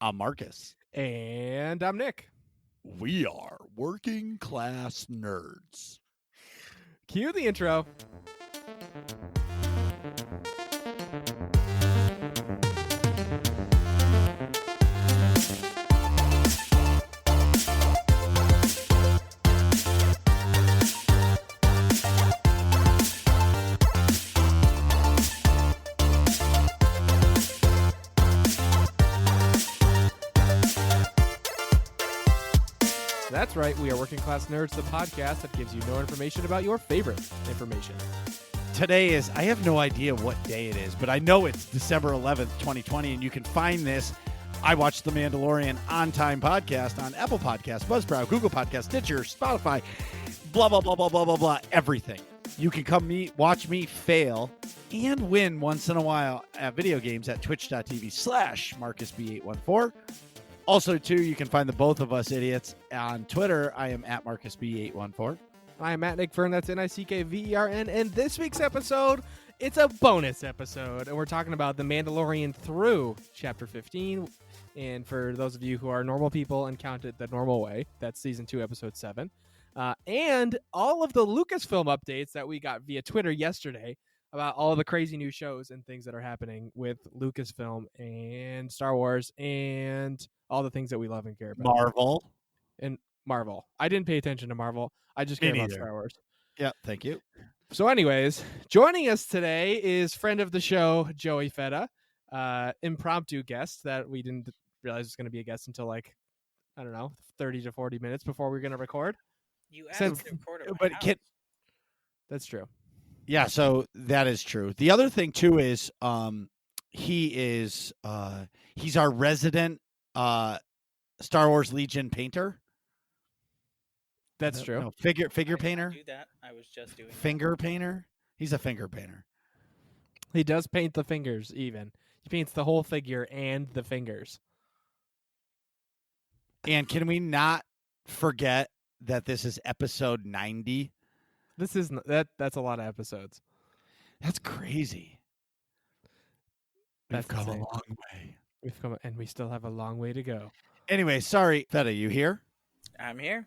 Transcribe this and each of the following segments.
I'm Marcus. And I'm Nick. We are working class nerds. Cue the intro. That's right, we are Working Class Nerds, the podcast that gives you no information about your favorite information. Today is, I have no idea what day it is, but I know it's December 11th, 2020, and you can find this. I watched The Mandalorian On Time podcast on Apple Podcasts, Buzzsprout, Google Podcasts, Stitcher, Spotify, blah, blah, blah, blah, blah, blah, blah, everything. You can come watch me fail and win once in a while at video games at twitch.tv/MarcusB814. Also, too, you can find the both of us idiots on Twitter. I am at MarcusB814. I am Matt Nick Vern, that's Nickvern, and this week's episode, it's a bonus episode, and we're talking about The Mandalorian through Chapter 15, and for those of you who are normal people and count it the normal way, that's Season 2, Episode 7, and all of the Lucasfilm updates that we got via Twitter yesterday about all the crazy new shows and things that are happening with Lucasfilm and Star Wars and all the things that we love and care about. Marvel. I didn't pay attention to Marvel. I just care about Star Wars. Yeah, thank you. So anyways, joining us today is friend of the show, Joey Fetta, impromptu guest that we didn't realize was going to be a guest until 30 to 40 minutes before we were going to record. You asked to record it, but that's true. Yeah, so that is true. The other thing too is he's our resident Star Wars Legion painter. That's true. No, figure painter. Do that. I was just doing finger painter. He's a finger painter. He does paint the fingers. Even he paints the whole figure and the fingers. And can we not forget that this is episode 90? This is that's a lot of episodes. That's crazy. We've come insane. a long way. We've come, and we still have a long way to go. Anyway, sorry, Fetta, you here? I'm here.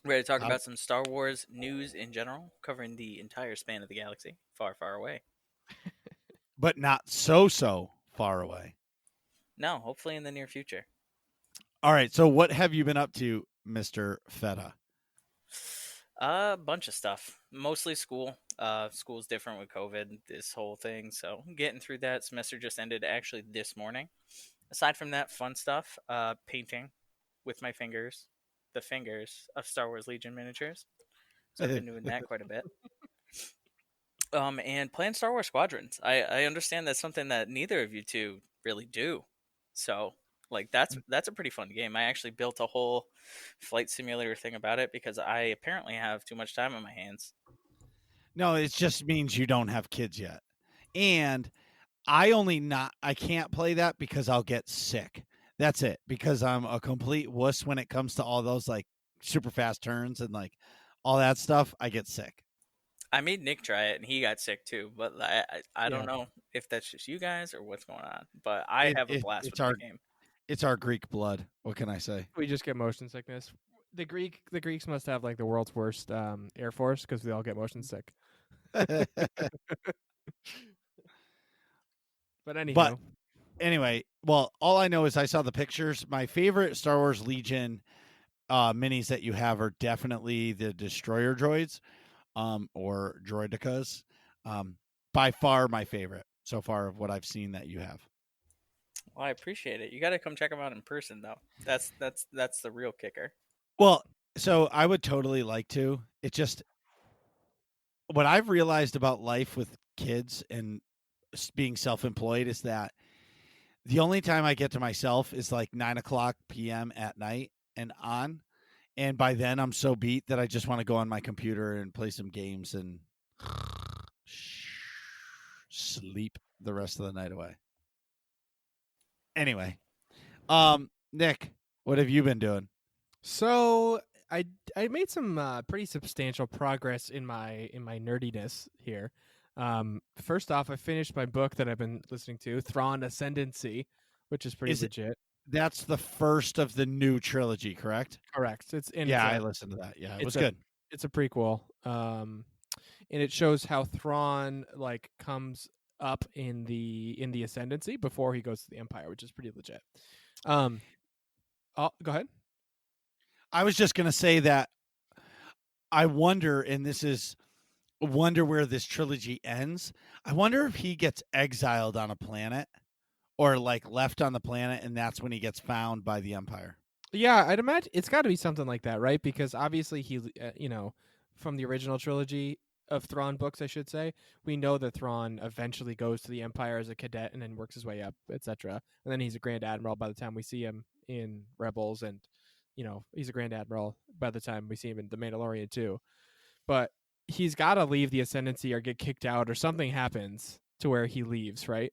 Ready to talk about some Star Wars news in general, covering the entire span of the galaxy, far, far away. But not so far away. No, hopefully in the near future. All right, so what have you been up to, Mr. Fetta? A bunch of stuff. Mostly school. School's different with COVID, this whole thing. So getting through that. Semester just ended actually this morning. Aside from that, fun stuff. Painting with my fingers. The fingers of Star Wars Legion miniatures. So I've been doing that quite a bit. And playing Star Wars Squadrons. I understand that's something that neither of you two really do. So that's a pretty fun game. I actually built a whole flight simulator thing about it because I apparently have too much time on my hands. No, it just means you don't have kids yet. And I can't play that because I'll get sick. That's it. Because I'm a complete wuss when it comes to all those super fast turns and all that stuff. I get sick. I made Nick try it and he got sick too, but I don't know if that's just you guys or what's going on. But I have a blast with the game. It's our Greek blood. What can I say? We just get motion sickness. The Greeks must have the world's worst Air Force because we all get motion sick. But anyway, well, all I know is I saw the pictures. My favorite Star Wars Legion minis that you have are definitely the Destroyer droids or droidicas. By far my favorite so far of what I've seen that you have. Well, I appreciate it. You got to come check them out in person, though. That's the real kicker. Well, so I would totally like to. It just what I've realized about life with kids and being self-employed is that the only time I get to myself is 9:00 p.m. at night and on. And by then I'm so beat that I just want to go on my computer and play some games and sleep the rest of the night away. Anyway, Nick, what have you been doing? So I made some pretty substantial progress in my nerdiness here. First off, I finished my book that I've been listening to, Thrawn Ascendancy, which is pretty legit. That's the first of the new trilogy, correct? Correct. It's and Yeah, I listened to that. Yeah, it was it's a good. it's a prequel. And it shows how Thrawn like comes up in the ascendancy before he goes to the Empire, which is pretty legit. Um, go ahead. I was just gonna say that I wonder, and this is wonder where this trilogy ends. I wonder if he gets exiled on a planet or like left on the planet, and that's when he gets found by the Empire. Yeah, I'd imagine it's got to be something like that, right? Because obviously from the original trilogy of Thrawn books, I should say, we know that Thrawn eventually goes to the Empire as a cadet and then works his way up, etc. And then he's a Grand Admiral by the time we see him in Rebels, and he's a Grand Admiral by the time we see him in The Mandalorian too. But he's got to leave the Ascendancy or get kicked out or something happens to where he leaves, right?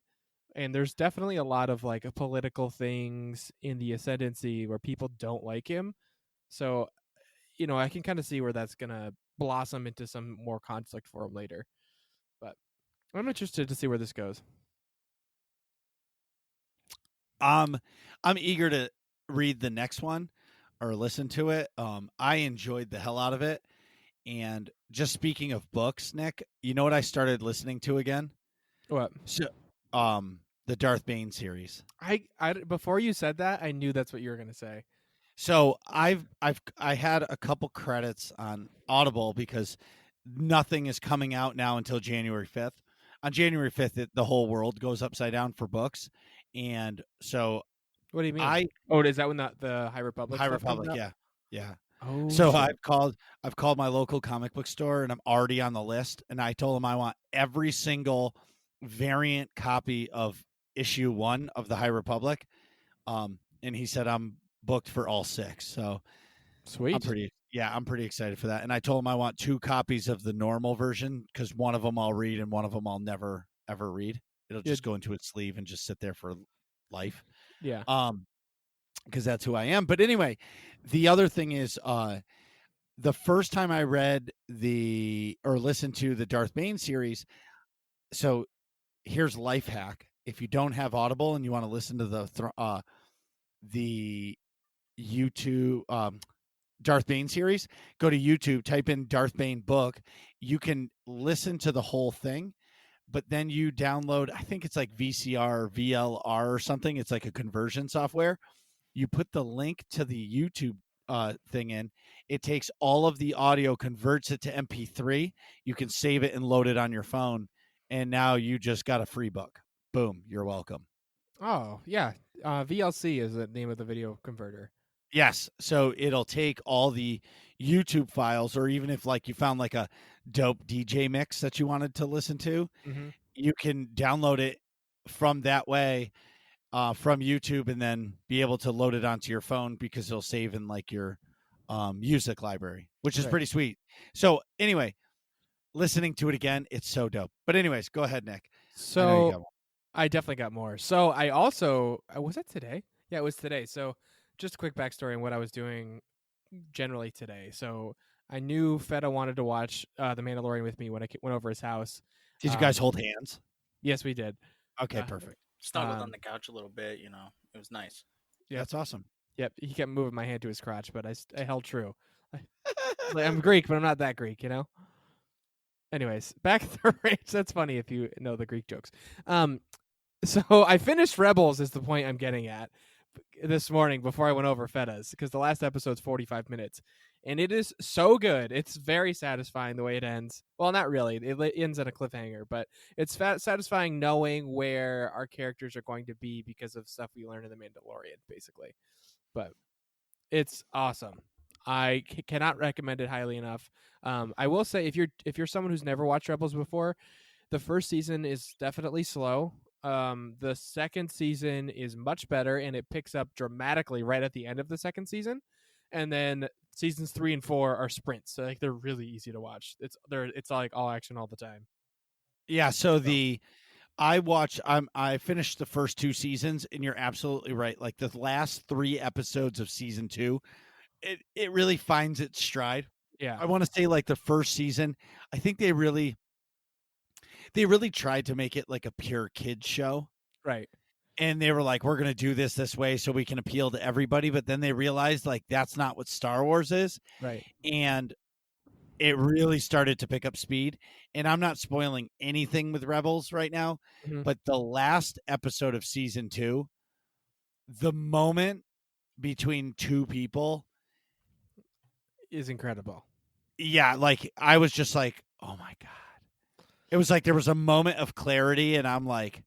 And there's definitely a lot of like political things in the Ascendancy where people don't like him. So, I can kind of see where that's gonna blossom into some more conflict for him later. But I'm interested to see where this goes. Um, I'm eager to read the next one or listen to it. I enjoyed the hell out of it. And just speaking of books, Nick, you know what I started listening to again? What? So, the Darth Bane series. I before you said that, I knew that's what you were gonna say. So I had a couple credits on Audible because nothing is coming out now until January 5th. On January 5th, the whole world goes upside down for books, and so What do you mean? I Oh, is that when the High Republic High stuff comes Republic, out? yeah, yeah. Oh So shit! I've called my local comic book store, and I'm already on the list. And I told them I want every single variant copy of issue 1 of the High Republic. And he said I'm booked for all 6. So Sweet. I'm pretty excited for that. And I told him I want 2 copies of the normal version because one of them I'll read and one of them I'll never ever read. It'll Yeah. just go into its sleeve and just sit there for life. Yeah. Because that's who I am. But anyway, the other thing is, the first time I read or listened to the Darth Bane series. So here's life hack: if you don't have Audible and you want to listen to the YouTube Darth Bane series, go to YouTube, type in Darth Bane book. You can listen to the whole thing, but then you download, I think it's like VCR, VLR or something. It's like a conversion software. You put the link to the YouTube thing in. It takes all of the audio, converts it to MP3. You can save it and load it on your phone. And now you just got a free book. Boom. You're welcome. Oh yeah. VLC is the name of the video converter. Yes. So it'll take all the YouTube files, or even if like you found like a dope DJ mix that you wanted to listen to, Mm-hmm. you can download it from that way, from YouTube, and then be able to load it onto your phone because it'll save in like your music library, which is Right. pretty sweet. So anyway, listening to it again, it's so dope. But anyways, go ahead, Nick. I know you So got one. I definitely got more. So I also was it today? Yeah, it was today. So just a quick backstory on what I was doing generally today. So I knew Feta wanted to watch The Mandalorian with me when I went over his house. Did you guys hold hands? Yes, we did. Okay, Uh, perfect. Snuggled on um, the couch a little bit. It was nice. Yep. That's awesome. Yep. He kept moving my hand to his crotch, but I held true. I'm Greek, but I'm not that Greek, Anyways, back to the race. That's funny if you know the Greek jokes. So I finished Rebels is the point I'm getting at this morning before I went over Fetta's, because the last episode's 45 minutes and it is so good. It's very satisfying the way it ends. Well, not really. It ends at a cliffhanger, but it's satisfying knowing where our characters are going to be because of stuff we learned in The Mandalorian, basically. But it's awesome. I cannot recommend it highly enough. I will say if you're someone who's never watched Rebels before, the first season is definitely slow. The second season is much better, and it picks up dramatically right at the end of the second season. And then seasons 3 and 4 are sprints, so like they're really easy to watch. It's like all action all the time. Yeah. So I finished the first 2 seasons, and you're absolutely right. Like the last 3 episodes of season 2, it really finds its stride. Yeah, I want to say like the first season, I think they really tried to make it like a pure kids show. right. and they were like, we're going to do this way so we can appeal to everybody. But then they realized like that's not what Star Wars is. Right. And it really started to pick up speed. And I'm not spoiling anything with Rebels right now, Mhm. but the last episode of season 2, the moment between two people, Is incredible. yeah, like I was just like, oh my God. It was like there was a moment of clarity, and I'm like,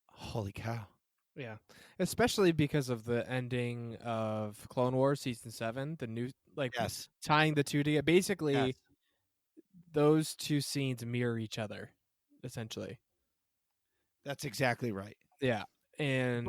holy cow. Yeah, especially because of the ending of Clone Wars season 7, the new Yes. tying the two together. Yes. Basically, those two scenes mirror each other, essentially. That's exactly right. Yeah, and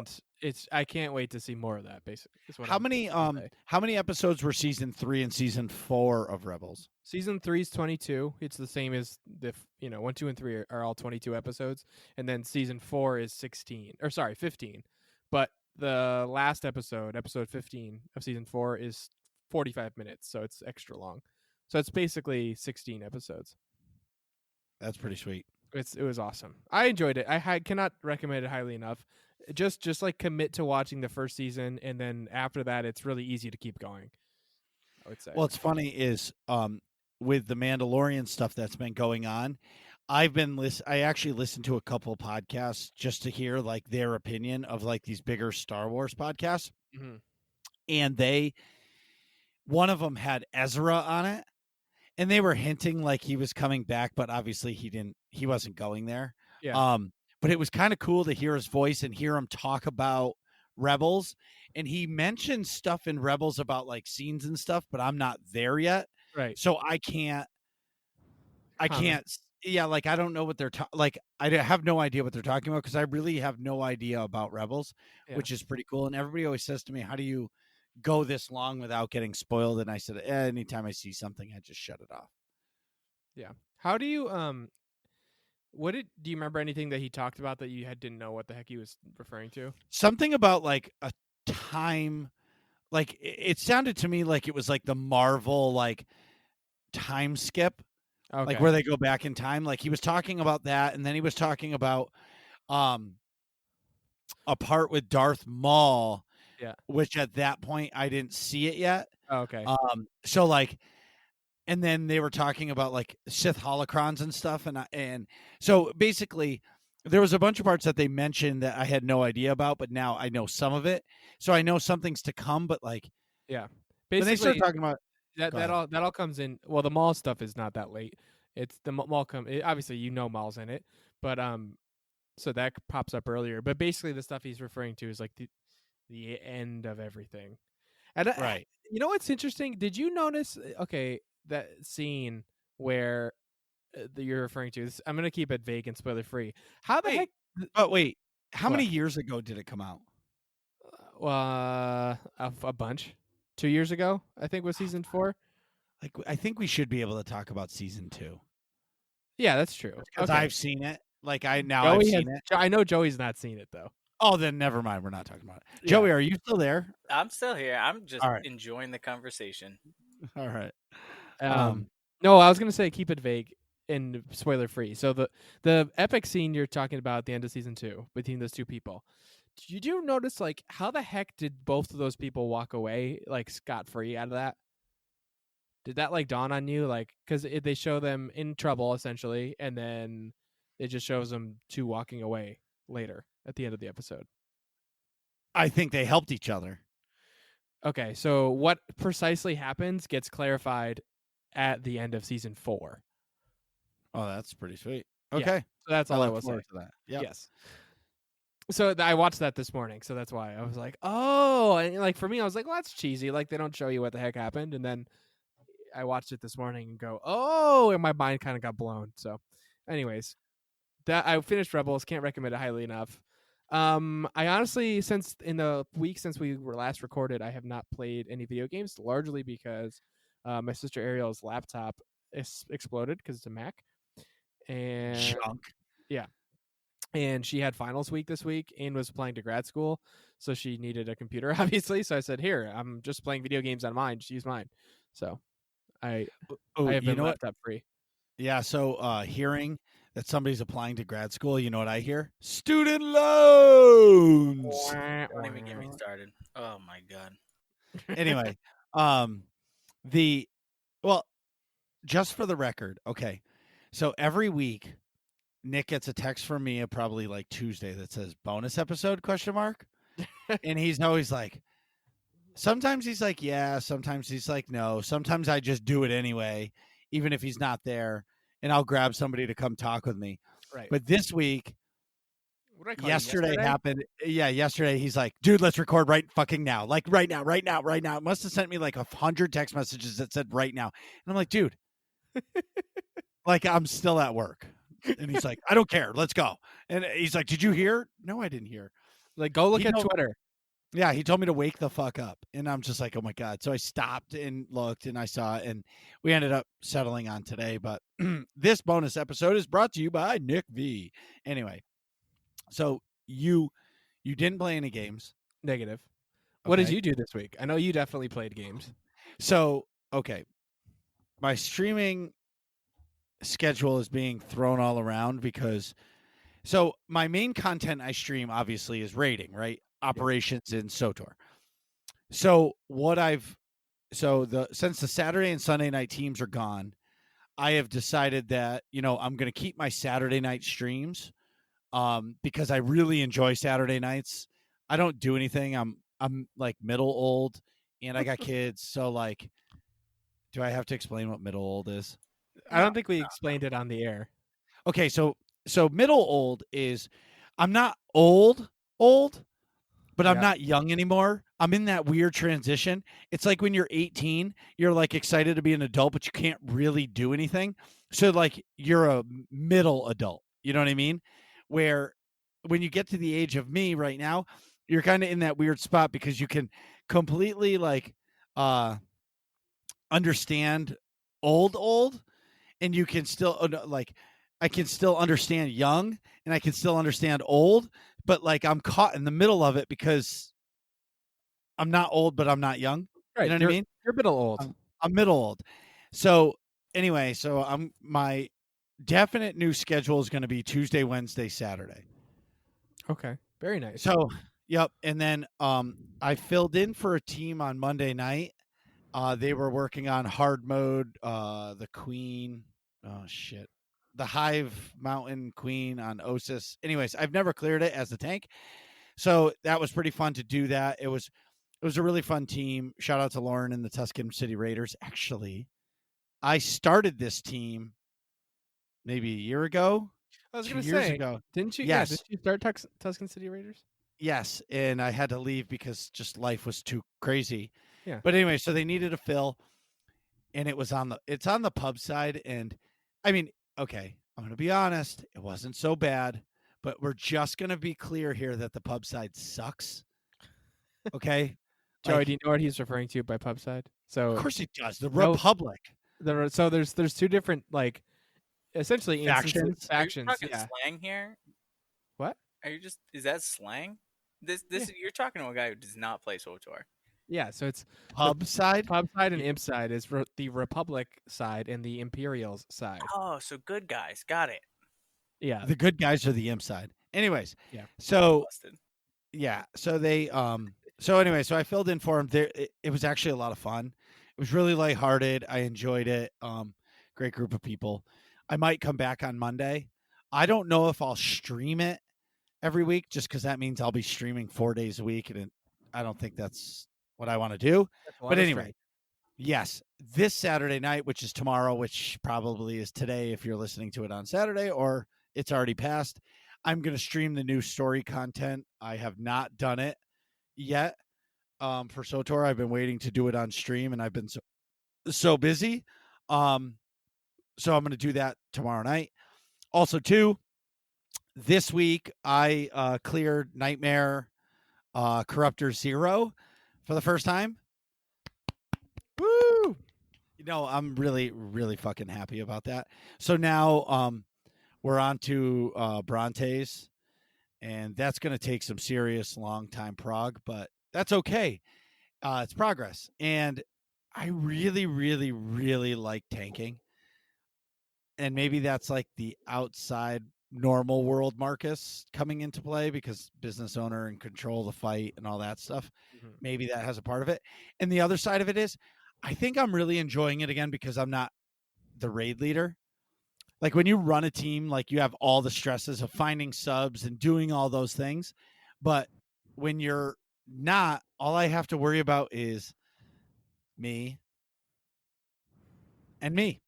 I can't wait to see more of that. Basically, is what How I'm many trying to say. how many episodes were season 3 and season 4 of Rebels? Season 3 is 22. It's the same as 1, 2, and 3 are all 22 episodes, and then season 4 is 15. But the last episode 15 of season 4 is 45 minutes, so it's extra long. So it's basically 16 episodes. That's pretty sweet. It was awesome. I enjoyed it. I cannot recommend it highly enough. Just like commit to watching the first season, and then after that, it's really easy to keep going, I would say. Well, it's funny is with the Mandalorian stuff that's been going on, I actually listened to a couple podcasts just to hear like their opinion of like these bigger Star Wars podcasts. Mm-hmm. And one of them had Ezra on it, and they were hinting like he was coming back, but obviously he wasn't going there. Yeah. But it was kind of cool to hear his voice and hear him talk about Rebels. And he mentioned stuff in Rebels about like scenes and stuff, but I'm not there yet. Right. So I can't, yeah, like I don't know what they're like. I have no idea what they're talking about because I really have no idea about Rebels, Yeah. which is pretty cool. And everybody always says to me, how do you go this long without getting spoiled? And I said, anytime I see something, I just shut it off. Yeah. How do you do you remember anything that he talked about that you didn't know what the heck he was referring to? Something about like a time, like it sounded to me like it was like the Marvel like time skip, Okay. like where they go back in time. Like he was talking about that, and then he was talking about a part with Darth Maul, Yeah. which at that point I didn't see it yet. Oh, okay. So like, and then they were talking about like Sith holocrons and stuff, and so basically there was a bunch of parts that they mentioned that I had no idea about, but now I know some of it, so I know something's to come. But like, yeah. when they start Basically, talking about that all comes in. Well, the Maul stuff is not that late. It's the Maul obviously Maul's in it, but so that pops up earlier. But basically, the stuff he's referring to is like the end of everything. And right, you know what's interesting? Did you notice? Okay, that scene where that you're referring to. I'm gonna keep it vague and spoiler free. How the heck? wait, how What? many years ago did it come out? A bunch. 2 years ago, I think was season 4. Like, I think we should be able to talk about season 2 Yeah, that's true. because Okay. I've seen it. Like I've Joey seen it. I know Joey's not seen it though. Oh, then never mind. We're not talking about it. Yeah. Joey, are you still there? I'm still here. I'm just All right. enjoying the conversation. All right. No, I was gonna say keep it vague and spoiler free. So the epic scene you're talking about at the end of season 2 between those two people. Did you notice like how the heck did both of those people walk away like scot free out of that? Did that like dawn on you? Like because they show them in trouble essentially, and then it just shows them two walking away later at the end of the episode. I think they helped each other. Okay, so what precisely happens gets clarified at the end of season 4. Oh, that's pretty sweet. Yeah. Okay. So that's all I look will say. forward to that. Yep. Yes. So I watched that this morning, so that's why I was like, oh, and like for me, I was like, well, that's cheesy. Like they don't show you what the heck happened, and then I watched it this morning and go, oh, and my mind kind of got blown. So, anyways, that I finished Rebels. Can't recommend it highly enough. I honestly, since in the week since we were last recorded, I have not played any video games, largely because my sister Ariel's laptop exploded because it's a Mac, and Junk. yeah. And she had finals week this week and was applying to grad school. So she needed a computer, obviously. So I said, here, I'm just playing video games on mine. Just use mine. So I have been laptop free. Yeah. So hearing that somebody's applying to grad school, you know what I hear? Student loans. Don't even get me started. Oh my god. Anyway, um, the well, just for the record, okay. So every week, Nick gets a text from me, probably like Tuesday, that says bonus episode question mark, and he's always like, sometimes he's like, yeah, sometimes he's like, no, sometimes I just do it anyway, even if he's not there, and I'll grab somebody to come talk with me. Right. But this week, What did I call you, yesterday happened. Yeah, yesterday he's like, dude, let's record right fucking now. Like right now, right now, right now. Must have sent me like 100 text messages that said right now. And I'm like, dude, like I'm still at work. And he's like, I don't care. Let's go. And he's like, did you hear? No, I didn't hear. Like, go look He at told- Twitter. Yeah, he told me to wake the fuck up. And I'm just like, oh my God. So I stopped and looked and I saw it. And we ended up settling on today. But this bonus episode is brought to you by Nick V. Anyway, so you didn't play any games. Negative. What did Okay. you do this week? I know you definitely played games. So, okay. My streaming schedule is being thrown all around because so my main content I stream obviously is raiding, right? Operations in SOTOR. So since the Saturday and Sunday night teams are gone, I have decided that, I'm going to keep my Saturday night streams because I really enjoy Saturday nights. I don't do anything. I'm like middle old and I got kids, so like do I have to explain what middle old is? I don't think we explained it on the air. Okay, so middle old is I'm not old, but I'm Yeah. not young anymore. I'm in that weird transition. It's like when you're 18, you're like excited to be an adult, but you can't really do anything. So like you're a middle adult. You know what I mean? Where when you get to the age of me right now, you're kind of in that weird spot because you can completely like understand old, and you can still like I can still understand young and I can still understand old, but like I'm caught in the middle of it because I'm not old, but I'm not young. Right. You know what you're, I mean? You're middle old. I'm middle old. So anyway, my definite new schedule is going to be Tuesday, Wednesday, Saturday. Okay. Very nice. So, yep. And then I filled in for a team on Monday night. They were working on hard mode, the Queen. Oh shit. The Hive Mountain Queen on Osis. Anyways, I've never cleared it as a tank. So that was pretty fun to do that. It was a really fun team. Shout out to Lauren and the Tuscan City Raiders. Actually, I started this team maybe a year ago. I was 2 going to years say, ago. didn't you? Yes. Yeah, did you start Tuscan City Raiders? Yes, and I had to leave because just life was too crazy. Yeah. But anyway, so they needed a fill, and it's on the pub side, and I mean, okay, I'm gonna be honest, it wasn't so bad, but we're just gonna be clear here that the pub side sucks. Okay, Joey, Like, do you know what he's referring to by pub side? So of course it does. The No. Republic so there's two different like essentially Factions? Are you factions. talking Yeah. slang here? What? Is that slang? This you're talking to a guy who does not play SWTOR. Yeah. So it's pub side. pub side and imp side is the Republic side and the Imperials side. Oh, so good guys. Got it. Yeah. The good guys are the imp side. Anyways, Yeah. so Busted. yeah, so they so anyway, so I filled in for him. It was actually a lot of fun. It was really lighthearted. I enjoyed it. Great group of people. I might come back on Monday. I don't know if I'll stream it every week, just because that means I'll be streaming 4 days a week, and I don't think that's what I want to do. That's a lot But of anyway, strength. yes, this Saturday night, which is tomorrow, which probably is today if you're listening to it on Saturday, or it's already passed, I'm going to stream the new story content. I have not done it yet for SOTOR. I've been waiting to do it on stream, and I've been so busy. So I'm going to do that tomorrow night. Also, too, this week I cleared Nightmare Corruptor 0 for the first time. Woo! I'm really, really fucking happy about that. So now we're on to Brontes, and that's going to take some serious long time prog, but that's okay. It's progress. And I really, really, really like tanking. and maybe that's like the outside normal world Marcus coming into play because business owner and control the fight and all that stuff. Mhm. Maybe that has a part of it. And the other side of it is I think I'm really enjoying it again because I'm not the raid leader. Like when you run a team, like you have all the stresses of finding subs and doing all those things. But when you're not, all I have to worry about is me and me.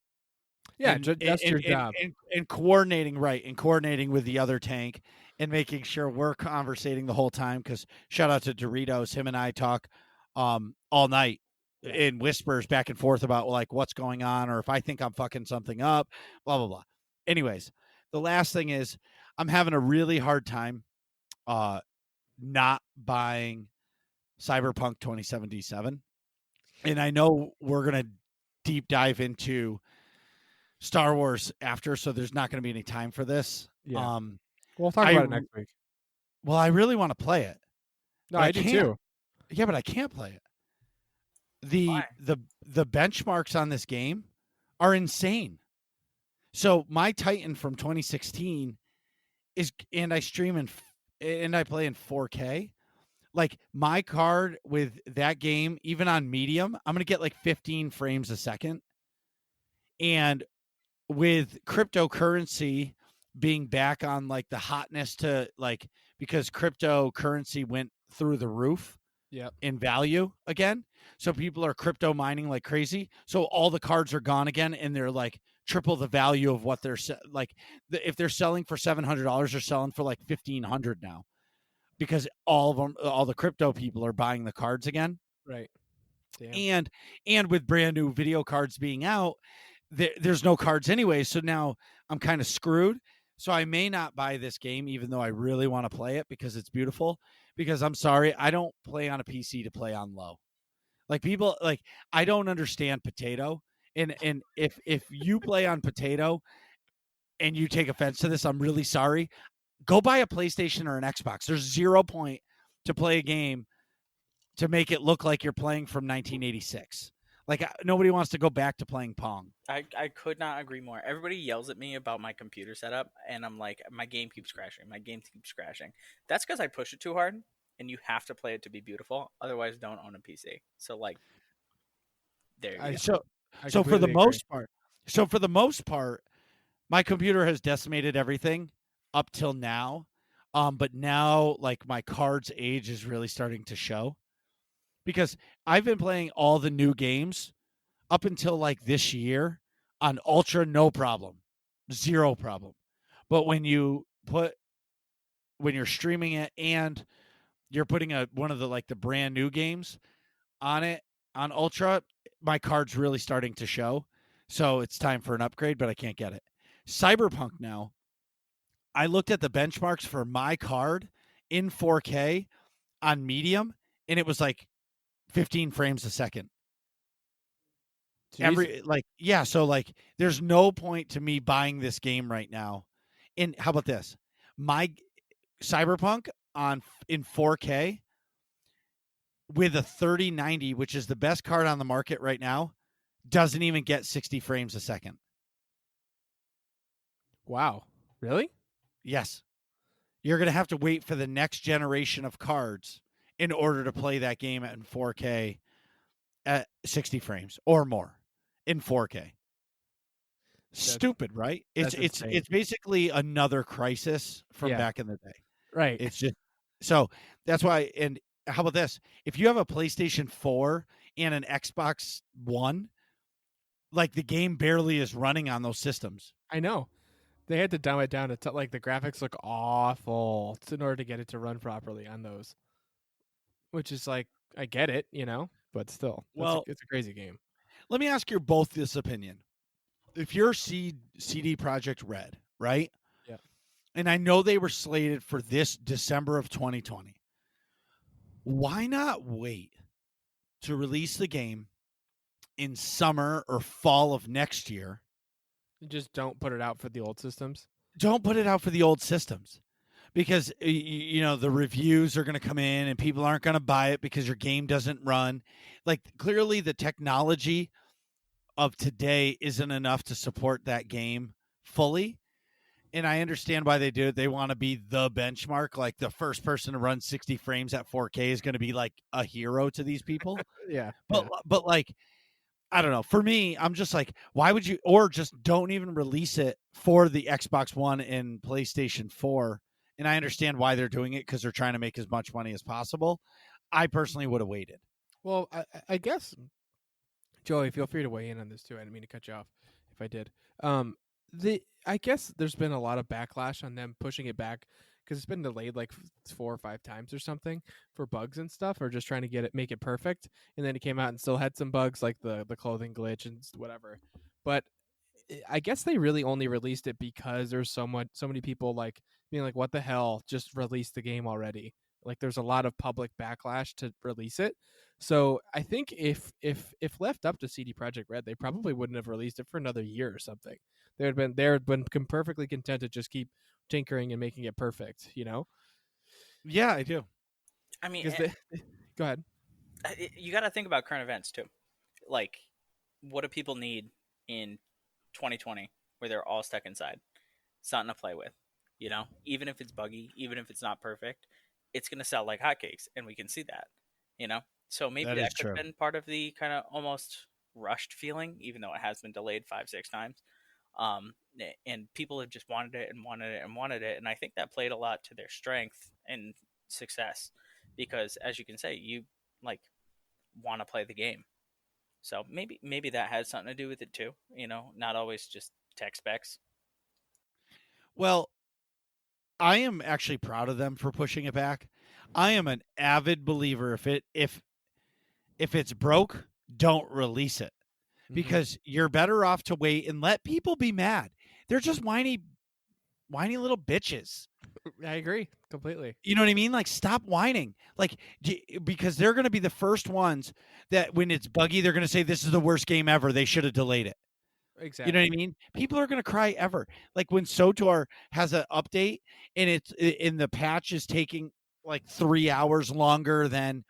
Yeah, that's your job. And coordinating right and coordinating with the other tank and making sure we're conversating the whole time because shout out to Doritos, him and I talk all night Yeah. in whispers back and forth about like what's going on or if I think I'm fucking something up, blah blah blah. Anyways, the last thing is I'm having a really hard time not buying Cyberpunk 2077. And I know we're gonna deep dive into Star Wars after, so there's not going to be any time for this. Yeah. We'll talk I about it next week. well, I really want to play it, No, but I I do can't. too. Yeah, but I can't play it. Why? The benchmarks on this game are insane. So my Titan from 2016 is, and I stream and I play in 4K. Like my card with that game, even on medium, I'm gonna get like 15 frames a second, and with cryptocurrency being back on like the hotness to like because cryptocurrency went through the roof Yep. in value again. So people are crypto mining like crazy. So all the cards are gone again and they're like triple the value of what they're like if they're selling for $700 they're selling for like 1500 now because all the crypto people are buying the cards again. Right. Damn. And with brand new video cards being out, there's no cards anyway. So now I'm kind of screwed. So I may not buy this game, even though I really want to play it because it's beautiful. Because I'm sorry, I don't play on a PC to play on low. Like people, like I don't understand potato. And if you play on potato and you take offense to this, I'm really sorry. Go buy a PlayStation or an Xbox. There's 0 point to play a game to make it look like you're playing from 1986. Like nobody wants to go back to playing Pong. I could not agree more. Everybody yells at me about my computer setup, and I'm like, my game keeps crashing. My game keeps crashing. That's because I push it too hard, and you have to play it to be beautiful. Otherwise, don't own a PC. So, like, there you go. So I so for the completely agree. most part, my computer has decimated everything up till now. But now like my card's age is really starting to show because I've been playing all the new games up until like this year on ultra, no problem, 0 problem. But when you're streaming it and you're putting one of the like the brand new games on it on ultra, my card's really starting to show. So it's time for an upgrade, but I can't get it. Cyberpunk now, I looked at the benchmarks for my card in 4K on medium, and it was like 15 frames a second. So like there's no point to me buying this game right now. And how about this? My Cyberpunk on in 4K with a 3090, which is the best card on the market right now, doesn't even get 60 frames a second. Wow. Really? Yes. You're going to have to wait for the next generation of cards in order to play that game in 4K at 60 frames or more in 4K. Stupid, right? It's basically another crisis from back in the day. Right. It's just so that's why. And how about this? If you have a PlayStation 4 and an Xbox One, like the game barely is running on those systems. I know. They had to dumb it down to like the graphics look awful in order to get it to run properly on those. Which is like I get it, but still, it's a crazy game. Let me ask you both this opinion. If you're CD Projekt Red, right? Yeah. And I know they were slated for this December of 2020. Why not wait to release the game in summer or fall of next year? You just don't put it out for the old systems. Don't put it out for the old systems because the reviews are going to come in and people aren't going to buy it because your game doesn't run. Like clearly the technology of today isn't enough to support that game fully. And I understand why they do it. They want to be the benchmark. Like the first person to run 60 frames at 4K is going to be like a hero to these people. Yeah. But like, I don't know. For me, I'm just like, why would you, or just don't even release it for the Xbox One and PlayStation 4. And I understand why they're doing it because they're trying to make as much money as possible. I personally would have waited. Well, I guess, Joey, feel free to weigh in on this too. I didn't mean to cut you off if I did. I guess there's been a lot of backlash on them pushing it back because it's been delayed like 4 or 5 times or something for bugs and stuff, or just trying to make it perfect. And then it came out and still had some bugs like the clothing glitch and whatever. But I guess they really only released it because there's so many people like being like, "What the hell? Just release the game already!" Like there's a lot of public backlash to release it. So I think if left up to CD Projekt Red, they probably wouldn't have released it for another year or something. They would been perfectly content to just keep tinkering and making it perfect. You know? Yeah, I do. I mean, Because go ahead. you got to think about current events too. Like, what do people need in 2020 where they're all stuck inside? Something to play with, you know? Even if it's buggy, even if it's not perfect, it's going to sell like hotcakes, and we can see that, you know? So maybe That is that could true. have been part of the kind of almost rushed feeling, even though it has been delayed 5, 6 times. And people have just wanted it and wanted it and wanted it. And I think that played a lot to their strength and success because, as you can say, you like want to play the game. So maybe that has something to do with it too. You know, not always just tech specs. Well, I am actually proud of them for pushing it back. I am an avid believer if it's broke, don't release it because you're better off to wait and let people be mad. They're just whiny little bitches. I agree completely. You know what I mean? Like stop whining. Like because they're going to be the first ones that when it's buggy they're going to say this is the worst game ever. They should have delayed it. Exactly. You know what I mean? People are going to cry ever. Like when SOTOR has an update and it's in the patch is taking like 3 hours longer than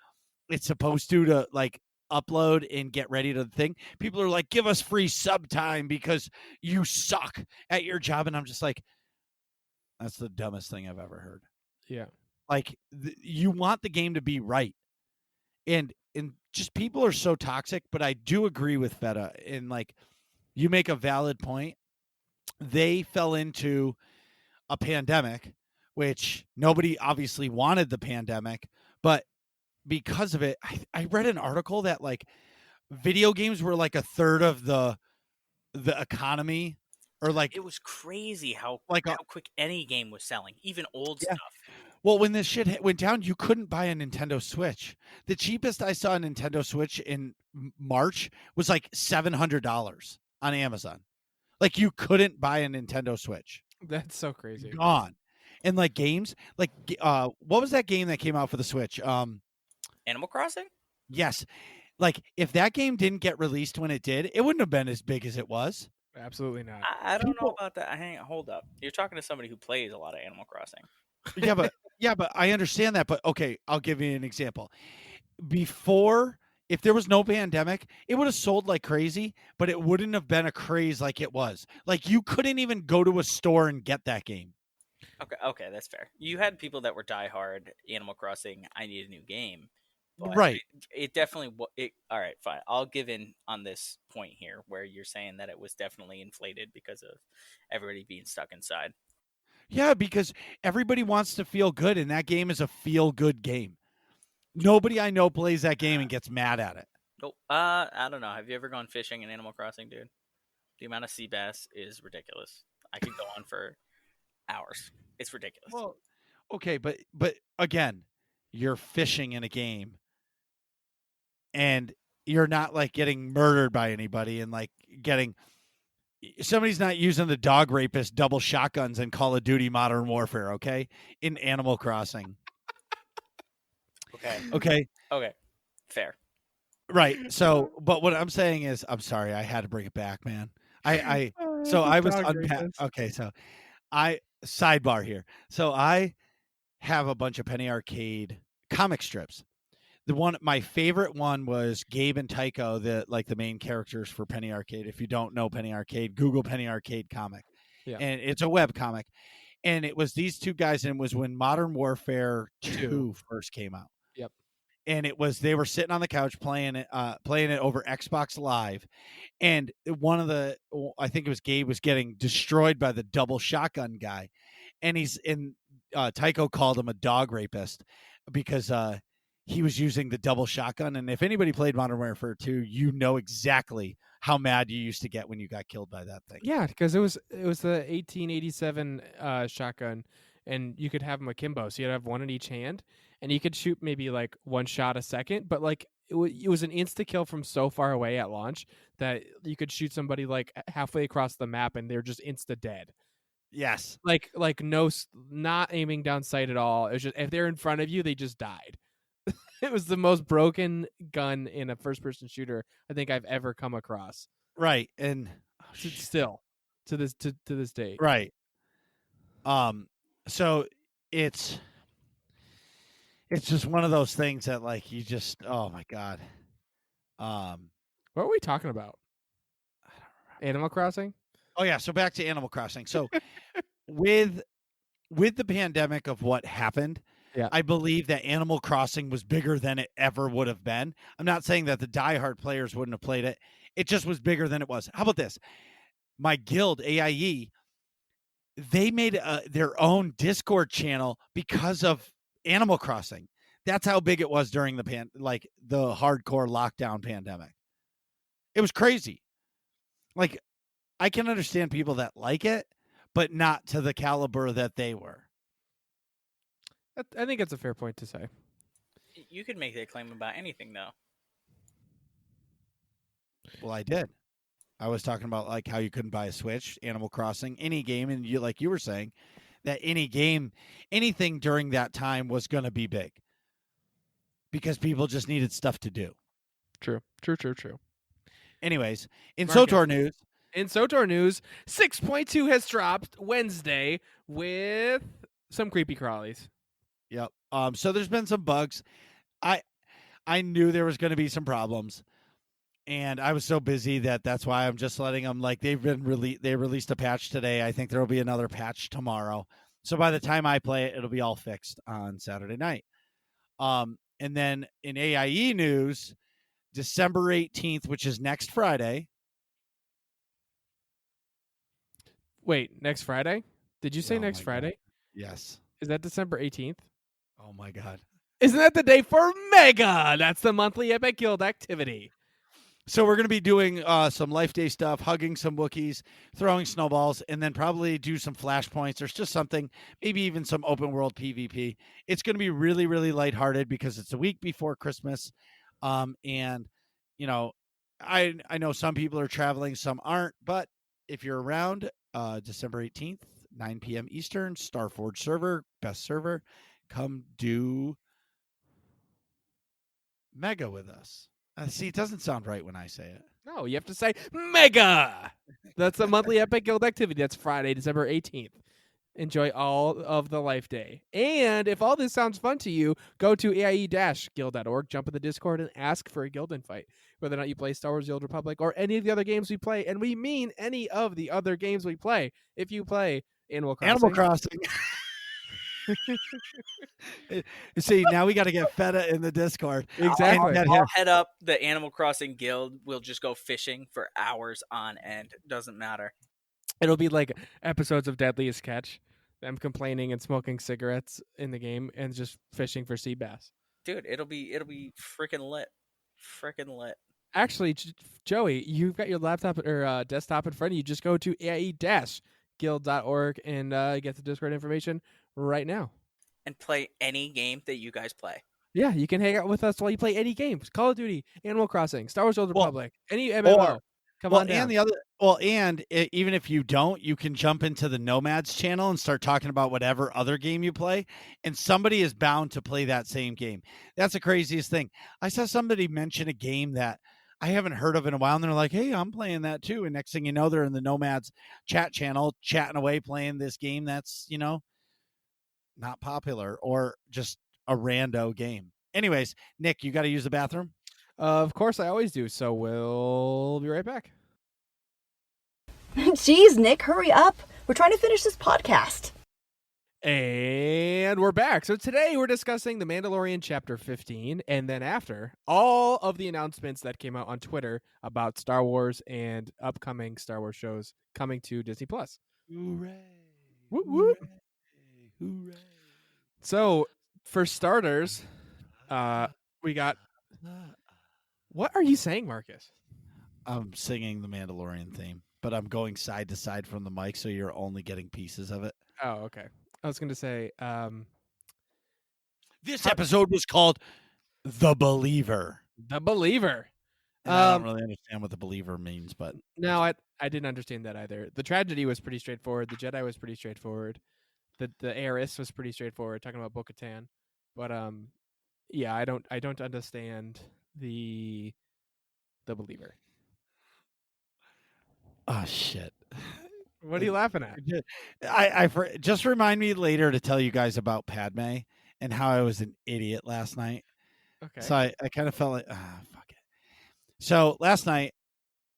it's supposed to like upload and get ready to the thing. People are like, give us free sub time because you suck at your job. And I'm just like, that's the dumbest thing I've ever heard. Yeah. Like you want the game to be right. And just people are so toxic, but I do agree with Feta. And like you make a valid point. They fell into a pandemic, which nobody obviously wanted the pandemic, but because of it, I read an article that like video games were like a third of the economy, or like It was crazy how like how quick any game was selling, even old yeah. stuff. Well, when this shit went down, you couldn't buy a Nintendo Switch. The cheapest I saw a Nintendo Switch in March was like $700 on Amazon. Like you couldn't buy a Nintendo Switch. That's so crazy. Gone. And like games, like what was that game that came out for the Switch? Animal Crossing? Yes. Like if that game didn't get released when it did, it wouldn't have been as big as it was. Absolutely not. I don't know People, about that. Hang on, hold up. You're talking to somebody who plays a lot of Animal Crossing. yeah, but I understand that. But okay, I'll give you an example. Before, if there was no pandemic, it would have sold like crazy, but it wouldn't have been a craze like it was. Like you couldn't even go to a store and get that game. Okay, that's fair. You had people that were diehard Animal Crossing. I need a new game, but Right. it definitely. All right, fine. I'll give in on this point here, where you're saying that it was definitely inflated because of everybody being stuck inside. Yeah, because everybody wants to feel good, and that game is a feel good game. Nobody I know plays that game and gets mad at it. Nope. I don't know. Have you ever gone fishing in Animal Crossing, dude? The amount of sea bass is ridiculous. I could go on for hours. It's ridiculous. Well, okay, but again, you're fishing in a game, and you're not like getting murdered by anybody, and like getting somebody's not using the dog rapist double shotguns in Call of Duty Modern Warfare. Okay, in Animal Crossing. Okay. Okay. Fair. Right. So, but what I'm saying is, I'm sorry, I had to bring it back, man. So I was unpacked. Okay, so I sidebar here. So I have a bunch of Penny Arcade comic strips. My favorite one was Gabe and Tycho, the main characters for Penny Arcade. If you don't know Penny Arcade, Google Penny Arcade comic. Yeah. and it's a web comic. And it was these two guys, and it was when Modern Warfare 2 first came out. Yep. And it was they were sitting on the couch playing it over Xbox Live, and one of the I think it was Gabe was getting destroyed by the double shotgun guy, and Tycho called him a dog rapist because he was using the double shotgun. And if anybody played Modern Warfare 2, you know exactly how mad you used to get when you got killed by that thing. Yeah, because it was the 1887 shotgun, and you could have them akimbo, so you'd have one in each hand, and you could shoot maybe like one shot a second, but like it was an insta kill from so far away at launch that you could shoot somebody like halfway across the map and they're just insta dead. Yes. Like not aiming down sight at all. It was just if they're in front of you, they just died. It was the most broken gun in a first-person shooter I think I've ever come across. Right. And Still to this date. right. So it's just one of those things that like you just oh my god. What were we talking about? I don't remember. Animal Crossing? Oh yeah, so back to Animal Crossing. So with the pandemic of what happened, Yeah. I believe that Animal Crossing was bigger than it ever would have been. I'm not saying that the diehard players wouldn't have played it. It just was bigger than it was. How about this? My guild, AIE, they made their own Discord channel because of Animal Crossing. That's how big it was during the the hardcore lockdown pandemic. It was crazy. Like, I can understand people that like it, but not to the caliber that they were. I think that's a fair point to say. You could make that claim about anything, though. Well, I did. I was talking about like how you couldn't buy a Switch, Animal Crossing, any game, and you like you were saying that any game, anything during that time was going to be big because people just needed stuff to do. True. Anyways, in Marcus. SOTOR news, In SOTOR news, 6.2 has dropped Wednesday with some creepy crawlies. yep. So there's been some bugs. I knew there was going to be some problems, and I was so busy that's why I'm just letting them like they released a patch today. I think there will be another patch tomorrow. So by the time I play it, it'll be all fixed on Saturday night. And then in AIE news, December 18th, which is next Friday. Wait, next Friday? Did you say Oh next my Friday? God. Yes. Is that December 18th? Oh my God. Isn't that the day for Mega? That's the monthly Epic Guild activity. So we're going to be doing some Life Day stuff, hugging some Wookiees, throwing snowballs, and then probably do some flashpoints. There's just something, maybe even some open world PvP. It's going to be really, really lighthearted because it's a week before Christmas. And, you know, I know some people are traveling, some aren't. But if you're around, December 18th, 9 p.m. Eastern, Starforge server, best server, come do Mega with us. See, it doesn't sound right when I say it. No, you have to say Mega. That's the monthly Epic Guild activity. That's Friday, December 18th. Enjoy all of the Life Day. And if all this sounds fun to you, go to AIE-guild.org, jump in the Discord, and ask for a guild invite. Whether or not you play Star Wars The Old Republic or any of the other games we play, and we mean any of the other games we play. If you play Animal Crossing. See, now we got to get Fetta in the Discord. Exactly. I'll head up the Animal Crossing guild. We'll just go fishing for hours on end. Doesn't matter. It'll be like episodes of Deadliest Catch. Them complaining and smoking cigarettes in the game and just fishing for sea bass. Dude, it'll be freaking lit. Freaking lit. Actually, Joey, you've got your laptop or desktop in front of you. Just go to AIE-guild.org and get the Discord information right now. And play any game that you guys play. Yeah, you can hang out with us while you play any games. Call of Duty, Animal Crossing, Star Wars The Old Republic, any MMO. Come on down. And even if you don't, you can jump into the Nomads channel and start talking about whatever other game you play, and somebody is bound to play that same game. That's the craziest thing. I saw somebody mention a game that I haven't heard of in a while, and they're like, hey, I'm playing that too. And next thing you know, they're in the Nomads chat channel chatting away playing this game that's, not popular or just a rando game. Anyways, Nick, you got to use the bathroom? Of course, I always do, so we'll be right back. Geez, Nick, hurry up. We're trying to finish this podcast. And we're back. So today we're discussing The Mandalorian Chapter 15, and then after, all of the announcements that came out on Twitter about Star Wars and upcoming Star Wars shows coming to Disney+. Hooray! Whoop, whoop. Hooray! So, for starters, we got... What are you saying, Marcus? I'm singing the Mandalorian theme, but I'm going side to side from the mic, so you're only getting pieces of it. Oh, okay. I was going to say... This episode was called The Believer. The Believer. And I don't really understand what the believer means, but no, I didn't understand that either. The tragedy was pretty straightforward. The Jedi was pretty straightforward. The heiress was pretty straightforward, talking about Bo-Katan. But yeah, I don't understand the Believer. oh shit. What are you laughing at? Just remind me later to tell you guys about Padme and how I was an idiot last night. Okay. So I kind of felt like, fuck it. So last night,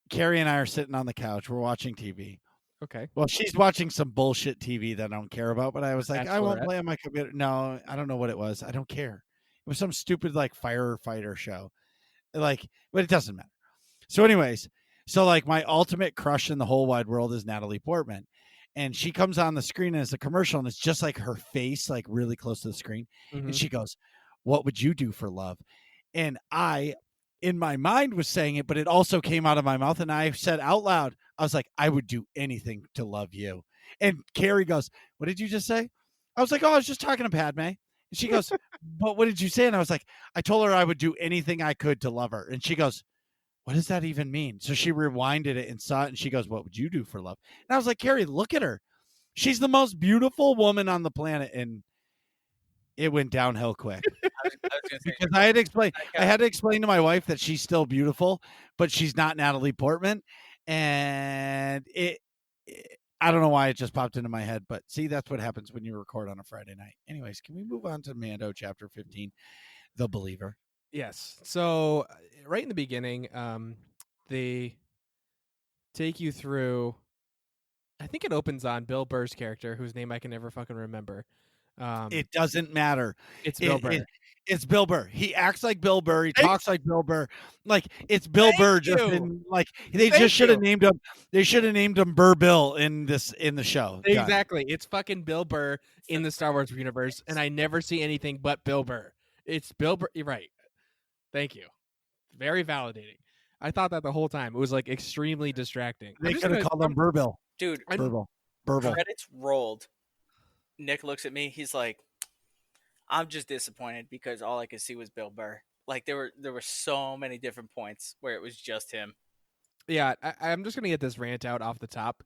Carrie and I are sitting on the couch. We're watching TV. Okay. Well, she's watching some bullshit TV that I don't care about, but I was like, I won't Bachelorette? play on my computer. No, I don't know what it was. I don't care. It was some stupid like firefighter show. Like, but it doesn't matter. So anyways, so like my ultimate crush in the whole wide world is Natalie Portman. And she comes on the screen as a commercial and it's just like her face, like really close to the screen. Mhm. And she goes, "What would you do for love?" And I, in my mind, was saying it, but it also came out of my mouth. And I said out loud, I was like, "I would do anything to love you." And Carrie goes, "What did you just say?" I was like, "Oh, I was just talking to Padme." And she goes, "But what did you say?" And I was like, "I told her I would do anything I could to love her." And she goes, "What does that even mean?" So she rewinded it and saw it. And she goes, "What would you do for love?" And I was like, "Carrie, look at her. She's the most beautiful woman on the planet." And it went downhill quick. I was gonna say, Because I had to explain to my wife that she's still beautiful, but she's not Natalie Portman. And I don't know why it just popped into my head, but see, that's what happens when you record on a Friday night. Anyways, can we move on to Mando chapter 15, The Believer? Yes. So right in the beginning, they take you through. I think it opens on Bill Burr's character, whose name I can never fucking remember. It doesn't matter. It's Bill Burr. It's Bill Burr. He acts like Bill Burr. He talks like Bill Burr. Like it's Bill Burr. Just in, like they just should have named him. They should have named him Burr Bill in the show. Exactly. It's fucking Bill Burr in the Star Wars universe, and I never see anything but Bill Burr. It's Bill Burr. You're right. Thank you. Very validating. I thought that the whole time. It was like extremely distracting. They could have called him Burr Bill. dude, Burble. Burble. credits rolled. Nick looks at me. He's like, "I'm just disappointed because all I could see was Bill Burr." Like there were so many different points where it was just him. Yeah, I'm just gonna get this rant out off the top.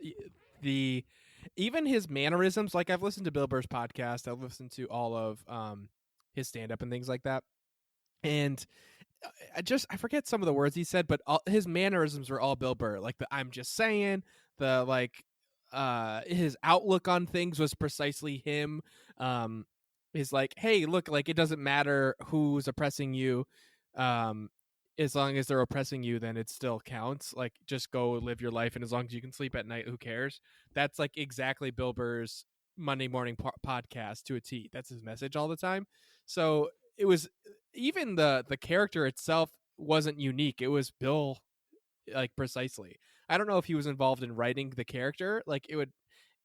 Even his mannerisms, like I've listened to Bill Burr's podcast, I've listened to all of his stand up and things like that, and I forget some of the words he said, but his mannerisms were all Bill Burr. Like the "I'm just saying," the like his outlook on things was precisely him. Is like, hey, look, like it doesn't matter who's oppressing you. As long as they're oppressing you, then it still counts. Like, just go live your life, and as long as you can sleep at night, who cares? That's like exactly Bill Burr's Monday morning podcast to a T. That's his message all the time. So it was, even the character itself wasn't unique. It was Bill, like, precisely. I don't know if he was involved in writing the character. Like,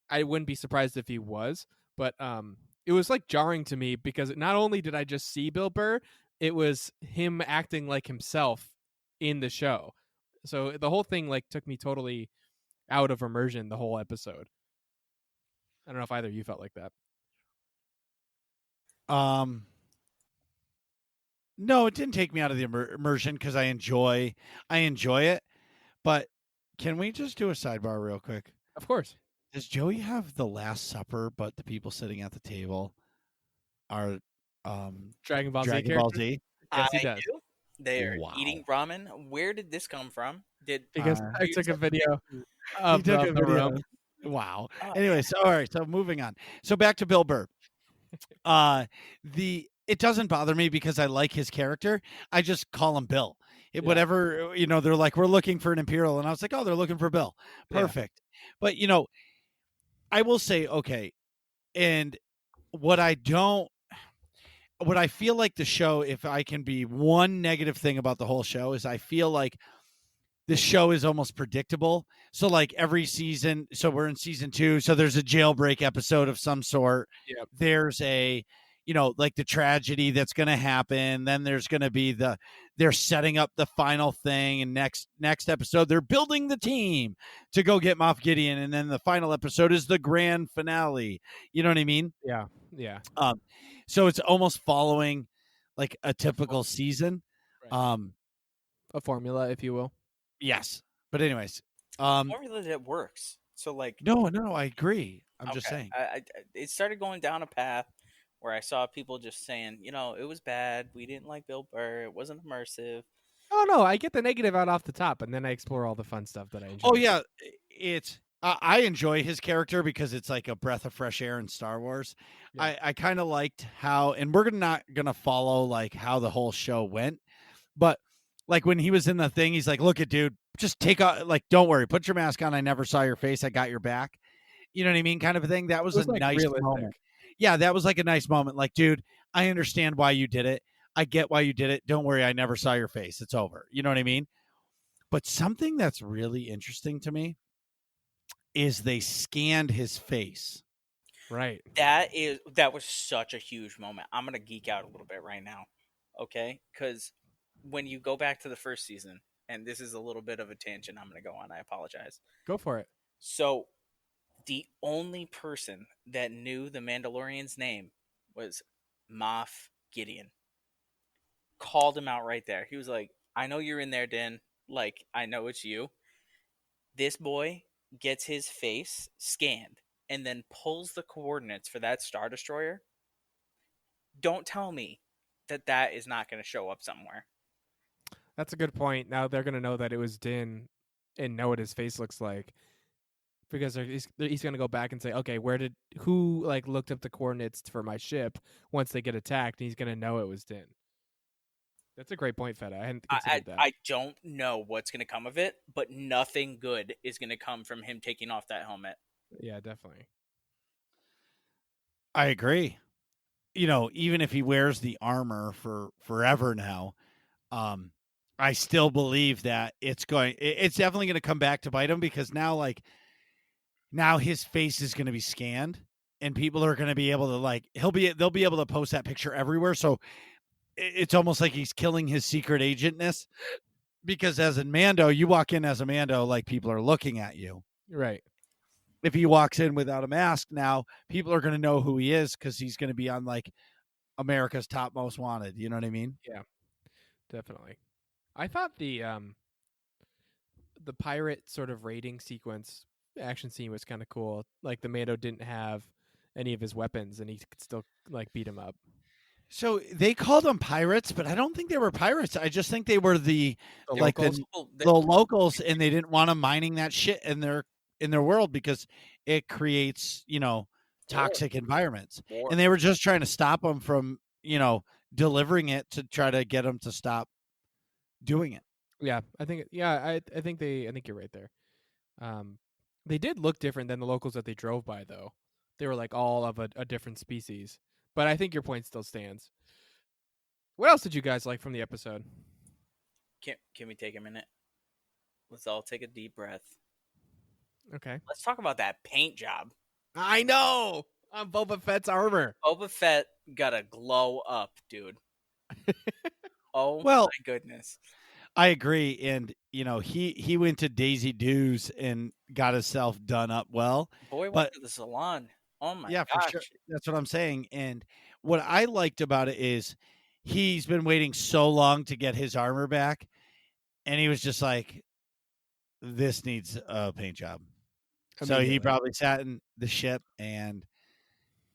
I wouldn't be surprised if he was, but it was like jarring to me because not only did I just see Bill Burr, it was him acting like himself in the show. So the whole thing like took me totally out of immersion the whole episode. I don't know if either of you felt like that. No, it didn't take me out of the immersion because I enjoy it. But can we just do a sidebar real quick? Of course. Does Joey have the Last Supper, but the people sitting at the table are Dragon Ball Dragon Z Ball character? Z? Yes, he I does. do. They're Wow. eating ramen. Where did this come from? Because I took a video He of took the a video. room. Wow. Oh, Anyway, so all right, so moving on. So back to Bill Burr. It doesn't bother me because I like his character. I just call him Bill. Whatever, they're like, we're looking for an Imperial. And I was like, oh, they're looking for Bill. Yeah. Perfect. But, I will say, okay, and what I don't, what I feel like the show, if I can be one negative thing about the whole show, is I feel like the show is almost predictable. So like every season, so we're in season 2, so there's a jailbreak episode of some sort. Yep. There's a, like the tragedy that's going to happen. Then there's going to be they're setting up the final thing, and next episode they're building the team to go get Moff Gideon, and then the final episode is the grand finale. You know what I mean? Yeah. Yeah. Um, so it's almost following like a typical season. Right. A formula, if you will. Yes, but anyways, Formula that works. So like, no, I agree. I'm just okay, saying. it started going down a path where I saw people just saying, it was bad. We didn't like Bill Burr. It wasn't immersive. Oh no, I get the negative out off the top, and then I explore all the fun stuff that I enjoy. Oh yeah, it's I enjoy his character because it's like a breath of fresh air in Star Wars. Yeah. I kind of liked how, and we're not gonna follow like how the whole show went, but like when he was in the thing, he's like, "Look it, dude, just take off. Like, don't worry, put your mask on. I never saw your face. I got your back." You know what I mean? Kind of a thing. That was, It was a like nice realistic. moment. Yeah, that was like a nice moment. Like, dude, I understand why you did it. I get why you did it. Don't worry, I never saw your face. It's over. You know what I mean? But something that's really interesting to me is they scanned his face. Right. That was such a huge moment. I'm gonna geek out a little bit right now, okay? Because when you go back to the first season, and this is a little bit of a tangent, I'm gonna go on. I apologize. Go for it. So the only person that knew the Mandalorian's name was Moff Gideon. Called him out right there. He was like, "I know you're in there, Din. Like, I know it's you." This boy gets his face scanned and then pulls the coordinates for that Star Destroyer. Don't tell me that is not going to show up somewhere. That's a good point. Now they're gonna know that it was Din, and know what his face looks like, because he's gonna go back and say, okay, who like looked up the coordinates for my ship once they get attacked, and he's gonna know it was Din. That's a great point, Feta. I hadn't considered that. I don't know what's going to come of it, but nothing good is going to come from him taking off that helmet. Yeah, definitely. I agree. Even if he wears the armor for forever now, I still believe that it's definitely going to come back to bite him, because now his face is going to be scanned, and people are going to be able to they'll be able to post that picture everywhere. So it's almost like he's killing his secret agentness, because as a Mando, you walk in as a Mando, like people are looking at you. Right. If he walks in without a mask, now people are going to know who he is, because he's going to be on like America's Top Most Wanted. You know what I mean? Yeah, definitely. I thought the pirate sort of raiding sequence action scene was kind of cool. Like the Mando didn't have any of his weapons, and he could still like beat him up. So they called them pirates, but I don't think they were pirates. I just think they were the locals? the locals, and they didn't want them mining that shit in their world, because it creates toxic environments. War. And they were just trying to stop them from delivering it, to try to get them to stop doing it. Yeah, I think. Yeah, I think you're right there. They did look different than the locals that they drove by, though. They were like all of a different species. But I think your point still stands. What else did you guys like from the episode? Can we take a minute? Let's all take a deep breath. Okay. Let's talk about that paint job. I know! On Boba Fett's armor. Boba Fett got a glow up, dude. Oh, Well, my goodness. I agree, and he went to Daisy Du's and got himself done up well. Boy went But to the salon. Oh my yeah, gosh. for sure. That's what I'm saying. And what I liked about it is he's been waiting so long to get his armor back, and he was just like, "This needs a paint job." So he Immediately. probably sat in the ship and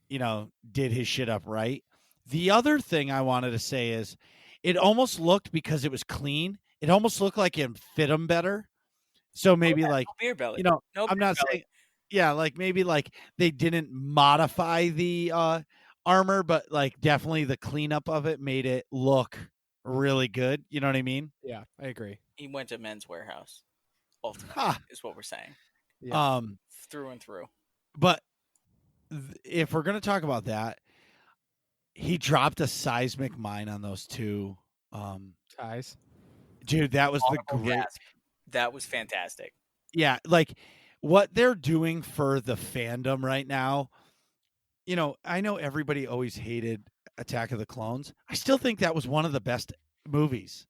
did his shit up right. The other thing I wanted to say is, it almost looked, because it was clean, it almost looked like it fit him better. So maybe like, no beer belly. no No I'm beer not belly. saying, yeah, like maybe like they didn't modify the armor, but like definitely the cleanup of it made it look really good. You know what I mean? Yeah, I agree. He went to Men's Warehouse. Ultimately, Ha. is what we're saying. Yeah. Through and through. But if we're gonna talk about that, he dropped a seismic mine on those two. Ties. Dude, that was the Audible great. gasp. That was fantastic. Yeah, like what they're doing for the fandom right now. I know everybody always hated Attack of the Clones. I still think that was one of the best movies.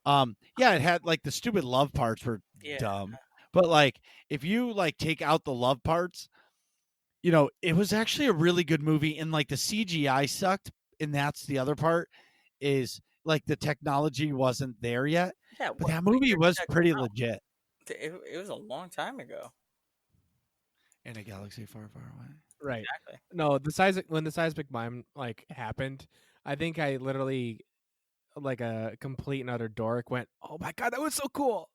Yeah, it had like the stupid love parts were Yeah. dumb, but like if you like take out the love parts, it was actually a really good movie. And like the CGI sucked, and that's the other part is like the technology wasn't there yet. Yeah. But What that year movie did was that come pretty out? legit. It was a long time ago. In a galaxy far, far away. Right. Exactly. No, when the seismic mine like happened, I think I literally like a complete and utter dork went, "Oh my god, that was so cool!"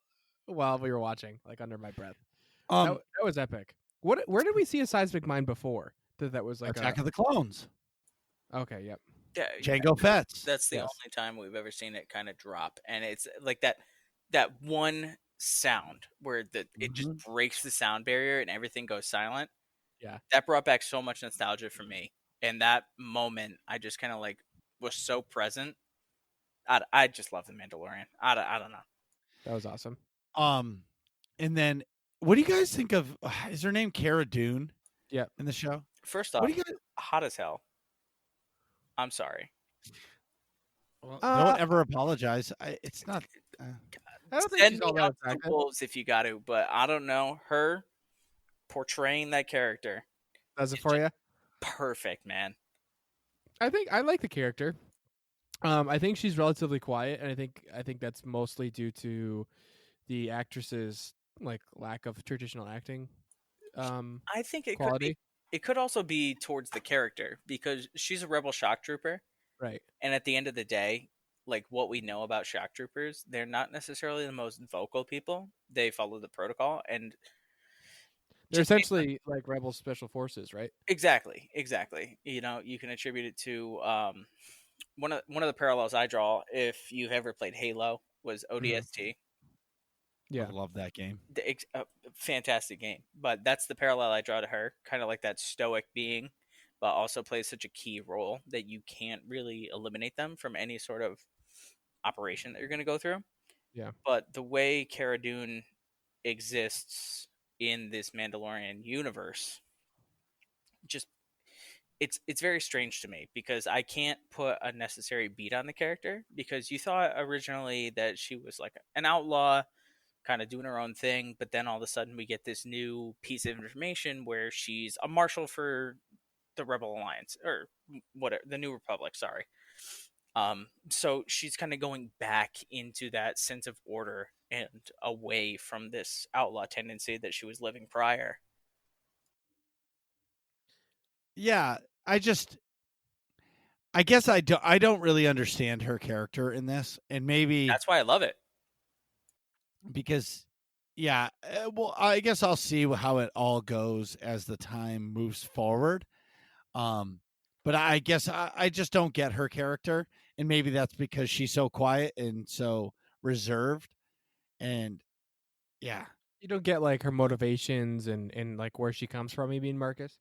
while we were watching, like under my breath. Um, That was epic. Where did we see a seismic mine before? That was like Attack of the Clones. okay, yep, Yeah. Jango Fett's. That's the yes, only time we've ever seen it kind of drop, and it's like that one sound where it just Mhm. breaks the sound barrier and everything goes silent. yeah. That brought back so much nostalgia for me, and that moment I just kind of like was so present. I just love the Mandalorian. I don't know. That was awesome. Um, and then what do you guys think of? Is her name Cara Dune Yep. in the show? First What off, do you guys? hot as hell. I'm sorry. Well, Uh, don't ever apologize. It's not. I don't think Send she's me all that out to the attractive. wolves if you got to, but I don't know her portraying that character. Does it is for just you? Perfect, man. I think I like the character. I think she's relatively quiet, and I think that's mostly due to the actress's like lack of traditional acting I think it could be. quality. It could also be towards the character because she's a rebel shock trooper, Right. and at the end of the day, like what we know about shock troopers, they're not necessarily the most vocal people. They follow the protocol, and They're just based on essentially like rebel special forces, right? exactly. You can attribute it to one of the parallels I draw. If you've ever played Halo, was Mhm. ODST. I Yeah. love that game. Fantastic game, but that's the parallel I draw to her. Kind of like that stoic being, but also plays such a key role that you can't really eliminate them from any sort of operation that you're going to go through. Yeah. But the way Cara Dune exists in this Mandalorian universe, just it's very strange to me because I can't put a necessary beat on the character because you thought originally that she was like an outlaw kind of doing her own thing, but then all of a sudden we get this new piece of information where she's a marshal for the Rebel Alliance or whatever, the New Republic, sorry. So she's kind of going back into that sense of order and away from this outlaw tendency that she was living prior. Yeah, I guess I don't really understand her character in this, and maybe That's why I love it. because yeah, well, I guess I'll see how it all goes as the time moves forward. Um, but I guess I just don't get her character, and maybe that's because she's so quiet and so reserved, and yeah, You don't get like her motivations and like where she comes from. You mean Marcus?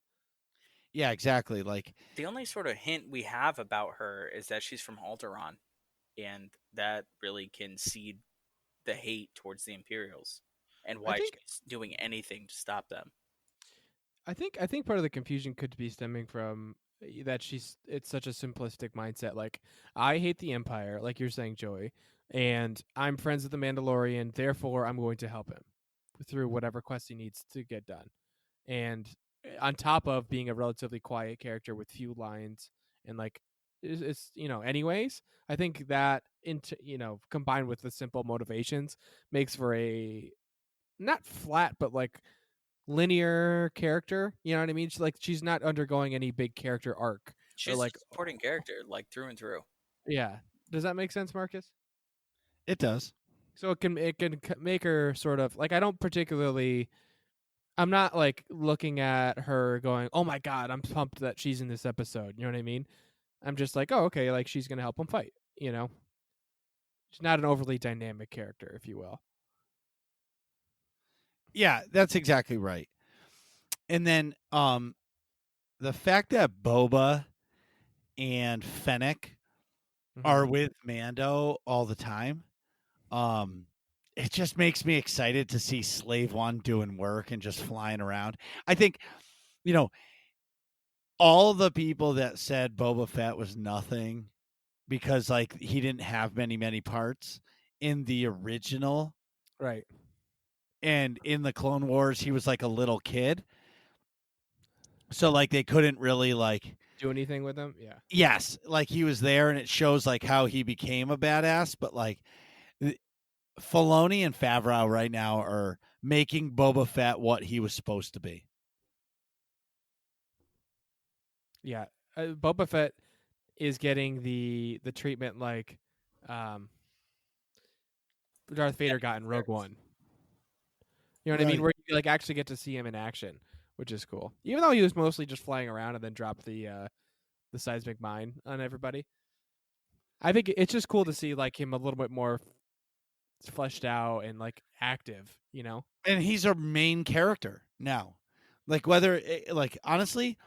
yeah, exactly. Like, The only sort of hint we have about her is that she's from Alderaan, and that really can seed the hate towards the Imperials and I why think she's doing anything to stop them. I think part of the confusion could be stemming from that it's such a simplistic mindset. Like I hate the Empire, like you're saying, Joey, and I'm friends with the Mandalorian, therefore I'm going to help him through whatever quest he needs to get done. And on top of being a relatively quiet character with few lines and like it's anyways, I think that into combined with the simple motivations makes for a not flat but like linear character. You know what I mean? She's not undergoing any big character arc or She's a like supporting character, like through and through. yeah. Does that make sense, Marcus? it does. So make her sort of like I don't particularly. I'm not like looking at her going, "Oh my god, I'm pumped that she's in this episode." You know what I mean? I'm just like, "Oh, okay, like she's gonna help him fight." You know, she's not an overly dynamic character, if you will. Yeah, that's exactly right. And then the fact that Boba and Fennec are with Mando all the time, it just makes me excited to see Slave One doing work and just flying around. I think, you know, all the people that said Boba Fett was nothing because like he didn't have many parts in the original Right. and in the Clone Wars he was like a little kid. So like they couldn't really like Do anything with them? Yeah. yes, like he was there and it shows like how he became a badass, but like Filoni and Favreau right now are making Boba Fett what he was supposed to be. Yeah. Boba Fett is getting the treatment like um, Darth Vader got in Rogue One. You know what I mean? Right. Where you like actually get to see him in action, which is cool. Even though he was mostly just flying around and then dropped the seismic mine on everybody. I think it's just cool to see like him a little bit more fleshed out and like active, you know? And he's our main character now. Like whether like honestly,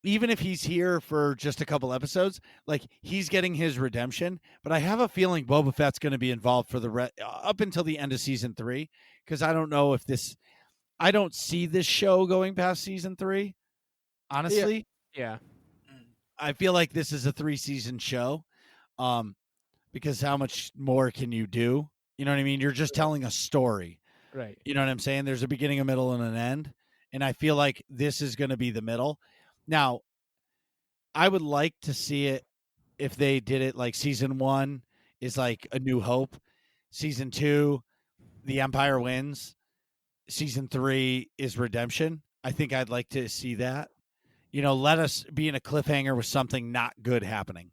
even if he's here for just a couple episodes, like he's getting his redemption. But I have a feeling Boba Fett's going to be involved for the up until the end of season 3, because I don't know if this. I don't see this show going past season 3. Honestly, Yeah. I feel like this is a 3-season show, because how much more can you do? You know what I mean? You're just telling a story. Right. You know what I'm saying? There's a beginning, a middle, and an end. And I feel like this is going to be the middle. Now, I would like to see it if they did it like season 1 is like A New Hope. Season 2, The Empire wins. Season 3 is Redemption. I think I'd like to see that. You know, let us be in a cliffhanger with something not good happening.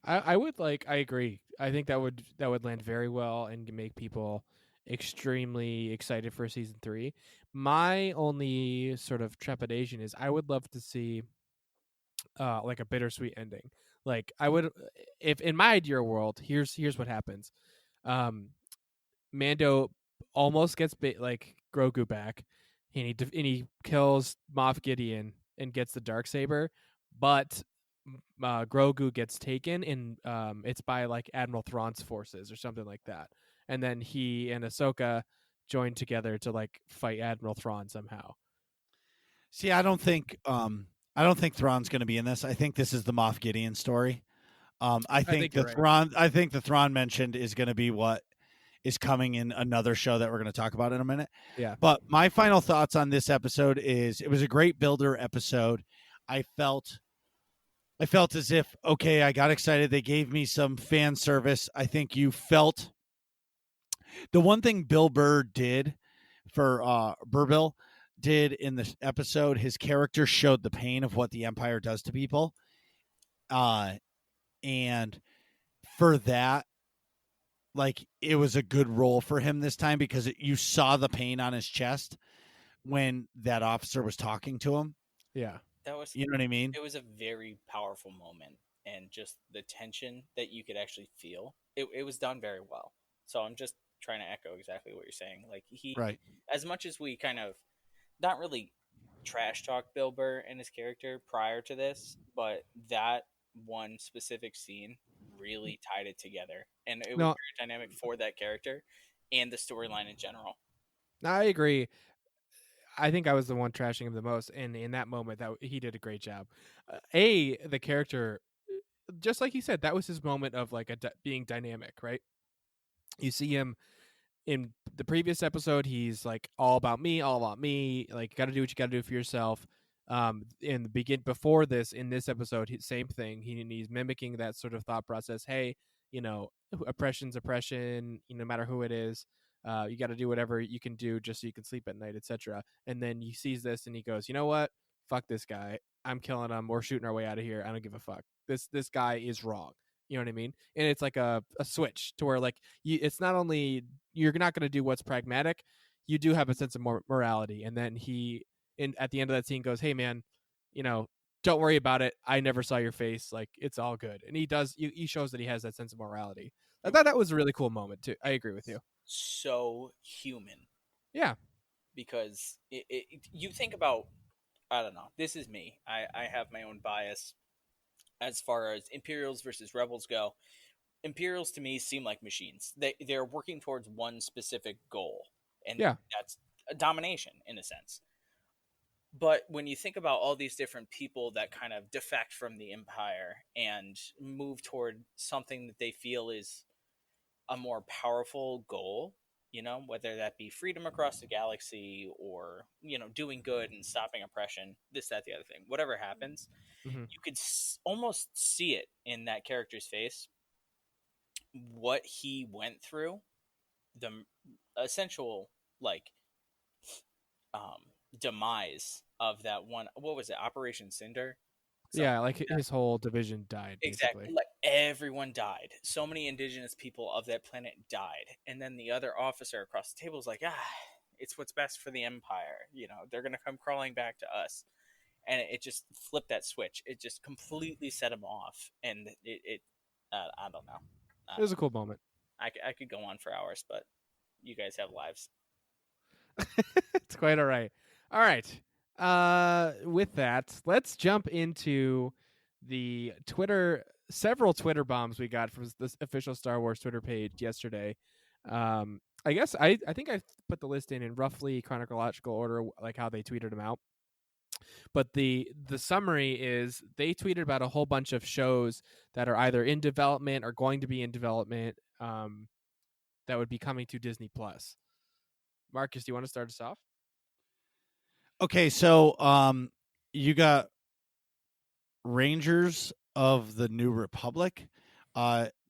I would like I agree. I think that would land very well and make people extremely excited for season 3. My only sort of trepidation is I would love to see like a bittersweet ending. Like I would if in my ideal world, here's what happens. Mando almost gets like Grogu back, and he kills Moff Gideon and gets the dark saber, but Grogu gets taken, and it's by like Admiral Thrawn's forces or something like that, and then he and Ahsoka join together to like fight Admiral Thrawn somehow. See, I don't think Thrawn's going to be in this. I think this is the Moff Gideon story. I think you're right. the Thrawn mentioned is going to be what is coming in another show that we're going to talk about in a minute. Yeah. But my final thoughts on this episode is it was a great builder episode. I felt as if, okay, I got excited. They gave me some fan service. I think you felt the one thing Bill Burr did for Burbill did in this episode, his character showed the pain of what the Empire does to people. And for that, like it was a good role for him this time because you saw the pain on his chest when that officer was talking to him. Yeah. That was, you know what I mean? It was a very powerful moment, and just the tension that you could actually feel. It was done very well. So I'm just trying to echo exactly what you're saying. Like Right. as much as we kind of not really trash talk Bill Burr and his character prior to this, but that one specific scene really tied it together, and it was No, very dynamic for that character and the storyline in general. I agree. I think I was the one trashing him the most, and in that moment, that he did a great job. The character, just like he said, that was his moment of like being dynamic, right? You see him in the previous episode, he's like all about me, like got to do what you got to do for yourself. In the before this, in this episode, same thing. He's mimicking that sort of thought process. Hey, you know, oppression's oppression. No matter who it is, you got to do whatever you can do just so you can sleep at night, etc. And then he sees this and he goes, you know what? Fuck this guy. I'm killing him. We're shooting our way out of here. I don't give a fuck. This guy is wrong. You know what I mean? And it's like a switch to where like it's not only you're not going to do what's pragmatic, you do have a sense of morality. And then at the end of that scene goes, hey man, don't worry about it. I never saw your face. Like it's all good. And he shows that he has that sense of morality. I thought that was a really cool moment too. I agree with you. So human. Yeah. Because you think about I don't know. This is me. I have my own bias as far as Imperials versus Rebels go. Imperials to me seem like machines. They're working towards one specific goal, and Yeah. that's domination in a sense. But when you think about all these different people that kind of defect from the Empire and move toward something that they feel is a more powerful goal, whether that be freedom across the galaxy or, doing good and stopping oppression, this, that, the other thing, whatever happens, Mm-hmm. you could almost see it in that character's face, what he went through, the essential, like, um, demise of that one. What was it? Operation Cinder? Something Yeah, like like that. his whole division died Exactly. basically. Like everyone died. So many indigenous people of that planet died. And then the other officer across the table is like, it's what's best for the Empire. They're going to come crawling back to us. And it just flipped that switch. It just completely set him off. And I don't know. It was a cool moment. I could go on for hours, but you guys have lives. It's quite all right. All right. With that, let's jump into the several Twitter bombs we got from this official Star Wars Twitter page yesterday. I guess I think I put the list in roughly chronological order, like how they tweeted them out. But the summary is they tweeted about a whole bunch of shows that are either in development or going to be in development, that would be coming to Disney Plus. Marcus, do you want to start us off? Okay, so you got Rangers of the New Republic.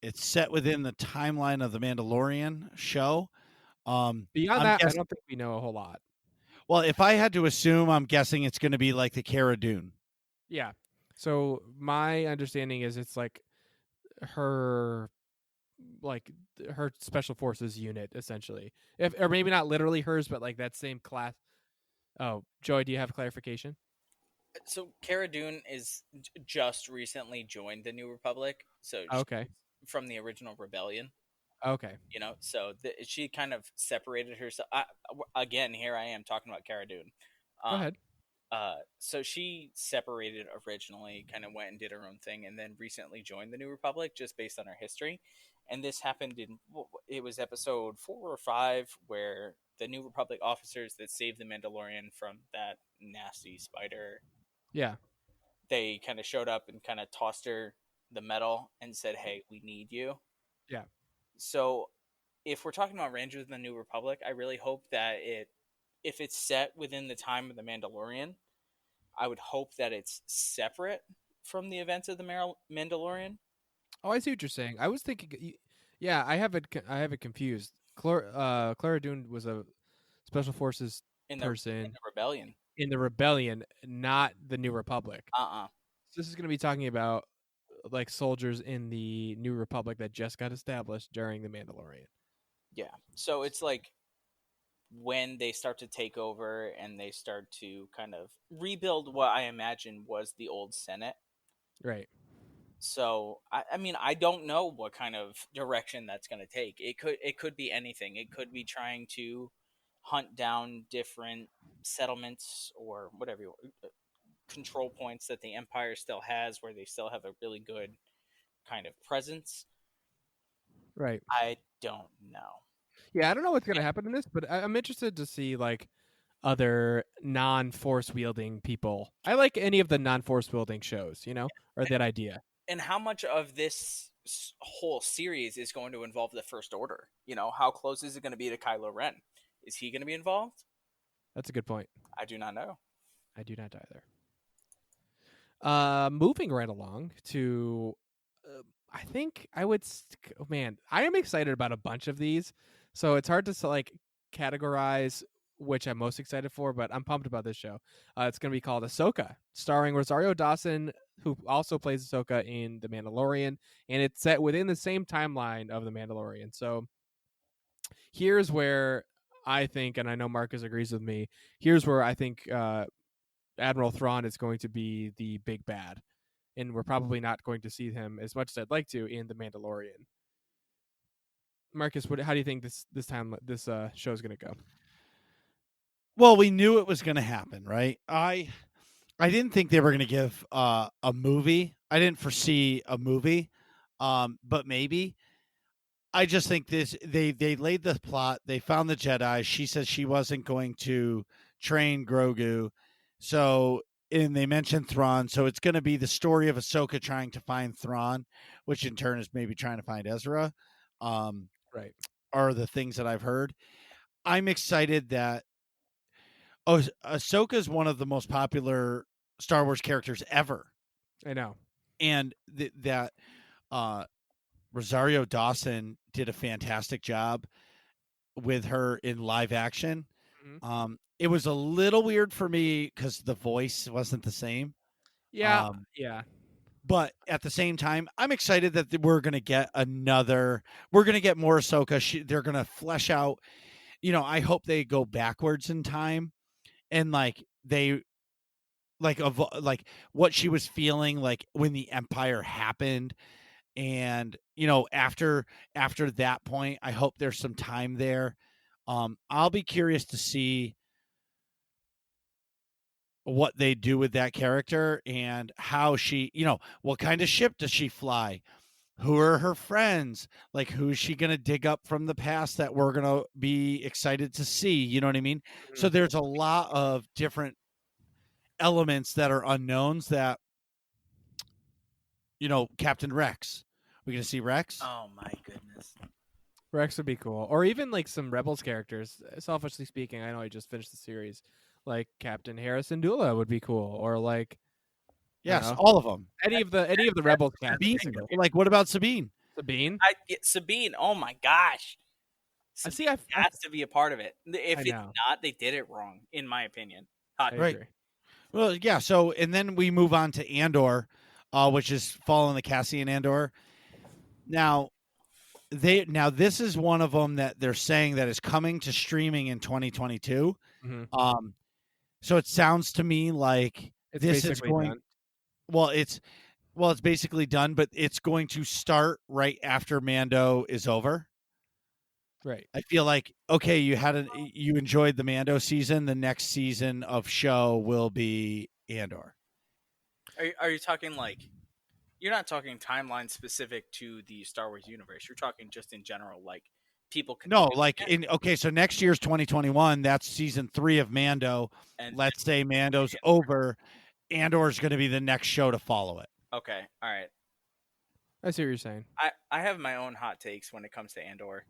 It's set within the timeline of the Mandalorian show. Beyond I'm that, I guessing, don't think we know a whole lot. well, if I had to assume, I'm guessing it's going to be like the Cara Dune. Yeah. So my understanding is it's like her her special forces unit essentially. If or maybe not literally hers, but like that same class. Oh, Joy, do you have clarification? So Cara Dune is just recently joined the New Republic. So she's Okay. from the original rebellion. Okay. So she kind of separated herself. Again, here I am talking about Cara Dune. Go Um, ahead. so she separated originally, kind of went and did her own thing, and then recently joined the New Republic just based on her history. And this happened it was episode 4 or 5, where the New Republic officers that saved the Mandalorian from that nasty spider, Yeah. they kind of showed up and kind of tossed her the medal and said, "Hey, we need you." Yeah. So if we're talking about Rangers of the New Republic, I really hope that if it's set within the time of the Mandalorian, I would hope that it's separate from the events of the Mandalorian. Oh, I see what you're saying. I was thinking. Yeah, I have it confused. Clara Dune was a special forces in person the rebellion. in the rebellion, not the New Republic. Uh-uh. So this is going to be talking about like soldiers in the New Republic that just got established during the Mandalorian. Yeah. So it's like when they start to take over and they start to kind of rebuild what I imagine was the old Senate. Right. So I mean, I don't know what kind of direction that's going to take. It could be anything. It could be trying to hunt down different settlements or whatever control points that the Empire still has, where they still have a really good kind of presence. Right. I don't know. Yeah, I don't know what's going to happen in this, but I'm interested to see like other non-force wielding people. I like any of the non-force wielding shows, or that idea. And how much of this whole series is going to involve the First Order? How close is it going to be to Kylo Ren? Is he going to be involved? That's a good point. I do not know. I do not either. Moving right along to, I think I would. Man, I am excited about a bunch of these, so it's hard to like categorize which I'm most excited for. But I'm pumped about this show. It's going to be called Ahsoka, starring Rosario Dawson, who also plays Ahsoka in The Mandalorian, and it's set within the same timeline of The Mandalorian. So here's where I think, and I know Marcus agrees with me. Here's where I think Admiral Thrawn is going to be the big bad, and we're probably not going to see him as much as I'd like to in The Mandalorian. Marcus, how do you think this show is going to go? Well, we knew it was going to happen, right? I didn't think they were going to give a movie. I didn't foresee a movie, but maybe. I just think they laid the plot. They found the Jedi. She said she wasn't going to train Grogu, so and they mentioned Thrawn. So it's going to be the story of Ahsoka trying to find Thrawn, which in turn is maybe trying to find Ezra. Right. Are the things that I've heard. I'm excited that Ahsoka is one of the most popular Star Wars characters ever, I know. and that uh, Rosario Dawson did a fantastic job with her in live action. Mhm. It was a little weird for me because the voice wasn't the same. Yeah. Yeah. But at the same time, I'm excited that we're going to get we're going to get more Ahsoka. They're going to flesh out, I hope they go backwards in time and they like what she was feeling like when the Empire happened. And, after that point, I hope there's some time there. I'll be curious to see what they do with that character and how she, what kind of ship does she fly? Who are her friends? Like, who's she going to dig up from the past that we're going to be excited to see? You know what I mean? So Mhm. there's a lot of different elements that are unknowns that, Captain Rex. We going to see Rex? Oh my goodness. Rex would be cool, or even like some Rebels characters. Selfishly speaking, I know I just finished the series. Like Captain Harrison Dula would be cool, or like I don't Yes, know, all of them. any of the Rebels cast. Sabine. Basically. Like, what about Sabine? Sabine. I get Sabine. Oh my gosh. I see. Sabine has to be a part of it. If I it's know. not, they did it wrong, in my opinion. Hot I Right. agree. Well, yeah. So, and then we move on to Andor, which is following the Cassian Andor. Now, this is one of them that they're saying that is coming to streaming in 2022. Mhm. So it sounds to me like It's this is basically going. done. Well, it's basically done, but it's going to start right after Mando is over. Right. I feel like okay, you enjoyed the Mando season. The next season of show will be Andor. Are you talking like you're not talking timeline specific to the Star Wars universe. You're talking just in general, like people No, consuming like it, so next year's 2021. That's season 3 of Mando. and Let's say Mando's over. Andor's going to be the next show to follow it. okay, all right. I see what you're saying. I have my own hot takes when it comes to Andor.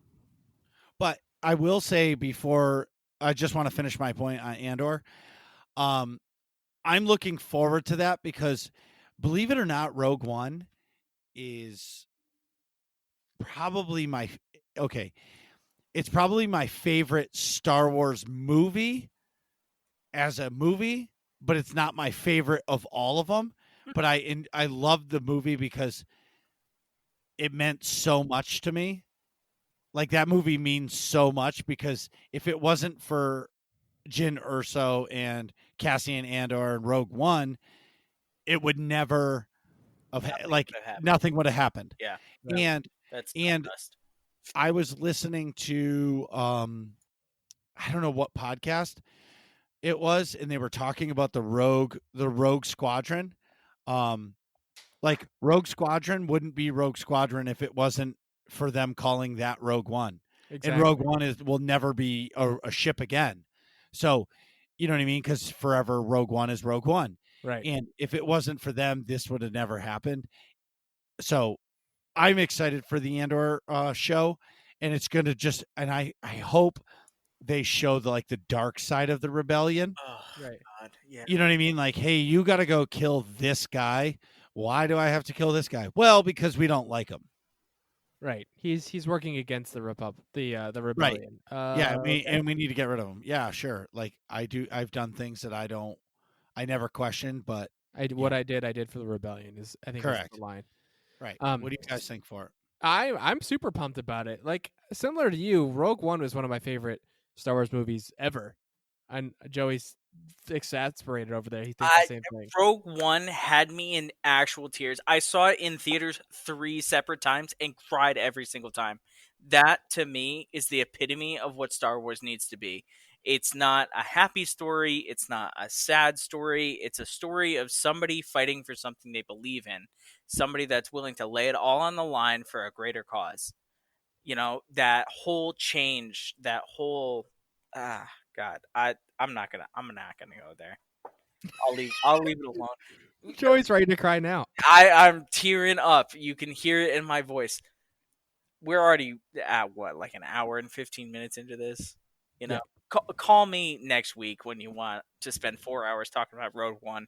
But I will say before I just want to finish my point on Andor. I'm looking forward to that because believe it or not, Rogue One is probably it's probably my favorite Star Wars movie as a movie, but it's not my favorite of all of them. But I loved the movie because it meant so much to me. Like that movie means so much because if it wasn't for Jyn Erso and Cassian Andor and Rogue One, it would never have Would have happened. nothing would have happened. Yeah, And that's and Stardust. I was listening to I don't know what podcast it was, and they were talking about the Rogue Squadron. Like Rogue Squadron wouldn't be Rogue Squadron if it wasn't for them calling that Rogue One. Exactly. And Rogue One will never be a ship again. So, you know what I mean? Because forever Rogue One is Rogue One. Right. And if it wasn't for them, this would have never happened. So I'm excited for the Andor show, and it's going to and I hope they show the dark side of the rebellion. Oh, Right. God. Yeah. You know what I mean? Like, hey, you got to go kill this guy. Why do I have to kill this guy? Well, because we don't like him. Right. He's working against the the rebellion. Yeah, Okay. and we need to get rid of him. Yeah, sure. Like I've done things that I never questioned, but What I did for the rebellion is I think that's correct. the line. Right. Um, What do you guys think for it? I'm super pumped about it. Like similar to you, Rogue One was one of my favorite Star Wars movies ever. And Joey's exasperated over there. He thinks the same thing. Rogue One had me in actual tears. I saw it in theaters 3 separate times and cried every single time. That to me is the epitome of what Star Wars needs to be. It's not a happy story. It's not a sad story. It's a story of somebody fighting for something they believe in, somebody that's willing to lay it all on the line for a greater cause. That whole change, that whole God, I'm not gonna go there. I'll leave it alone. Joey's ready to cry now. I'm tearing up. You can hear it in my voice. We're already at what, like an hour and 15 minutes into this. Yeah. Call me next week when you want to spend 4 hours talking about Road One.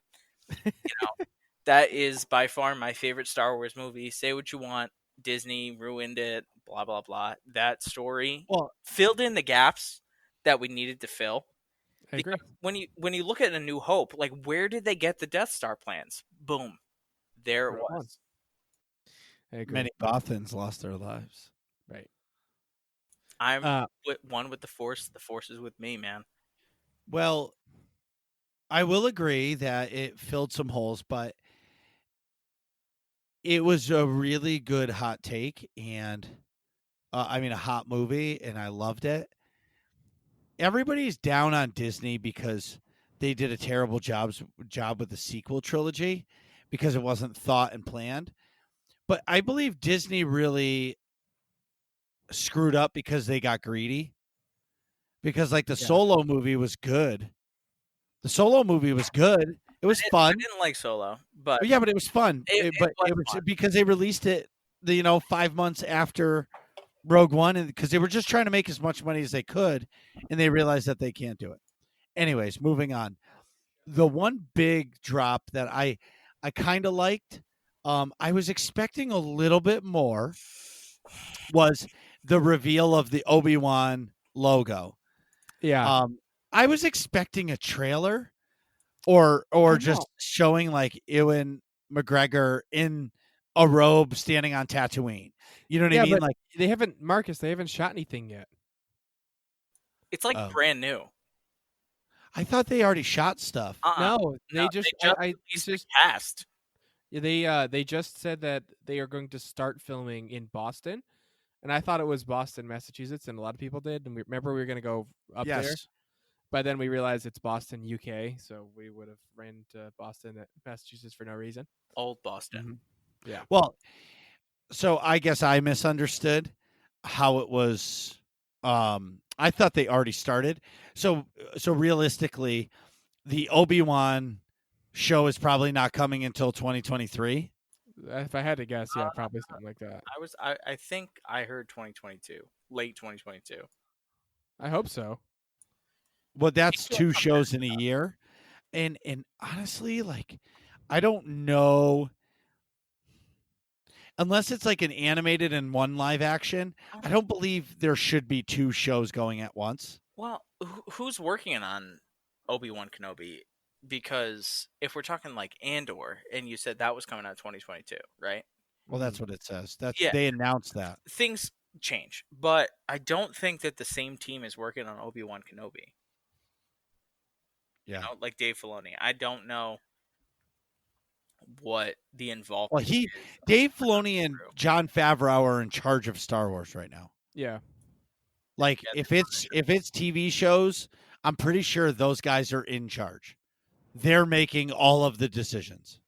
That is by far my favorite Star Wars movie. Say what you want. Disney ruined it. Blah blah blah. That story Well, filled in the gaps that we needed to fill. I agree. Because when you look at A New Hope, like, where did they get the Death Star plans? Boom, there it Rogue One. was. I agree. many Bothans lost their lives. Right. I'm one with the Force. The Force is with me, man. Well, I will agree that it filled some holes, but it was a really good hot take, and a hot movie, and I loved it. Everybody's down on Disney because they did a terrible job with the sequel trilogy because it wasn't thought and planned. But I believe Disney really screwed up because they got greedy. Because like the Yeah. Solo movie was good. The Solo movie was good. It was I fun. didn't like Solo, but Yeah, but it was fun. It But was it was fun. because they released it, 5 months after Rogue One, and because they were just trying to make as much money as they could, and they realized that they can't do it. Anyways, moving on. The one big drop that I kind of liked, I was expecting a little bit more, was the reveal of the Obi-Wan logo. Yeah. I was expecting a trailer or I just know. showing like Ewan McGregor in a robe standing on Tatooine. You know what I Yeah, mean? but Like, they haven't shot anything yet. it's like oh, brand new. I thought they already shot stuff. No, No, they just they just I released it's the just cast. they just said that they are going to start filming in Boston. And I thought it was Boston, Massachusetts, and a lot of people did. And remember we were going to go up there, Yes. but then we realized it's Boston, UK, so we would have ran to Boston, Massachusetts for no reason. Old Boston. Yeah. Well, so I guess I misunderstood how it was. I thought they already started. So realistically, the Obi-Wan show is probably not coming until 2023. If I had to guess, yeah, probably something like that. I think I heard 2022, late 2022. I hope so. Well, that's can't 2 come shows in a year. And honestly, like, I don't know, unless it's like an animated and one live action. I don't believe there should be 2 shows going at once. Well, who's working on Obi-Wan Kenobi? Because if we're talking like Andor, and you said that was coming out 2022, right? Well, that's what it says. Yeah, They announced that. things change, but I don't think that the same team is working on Obi-Wan Kenobi. Yeah. Like Dave Filoni. I don't know what the involvement Well, is. Dave Filoni and Jon Favreau are in charge of Star Wars right now. Yeah. Like, Yeah, if it's TV shows, I'm pretty sure those guys are in charge. They're making all of the decisions.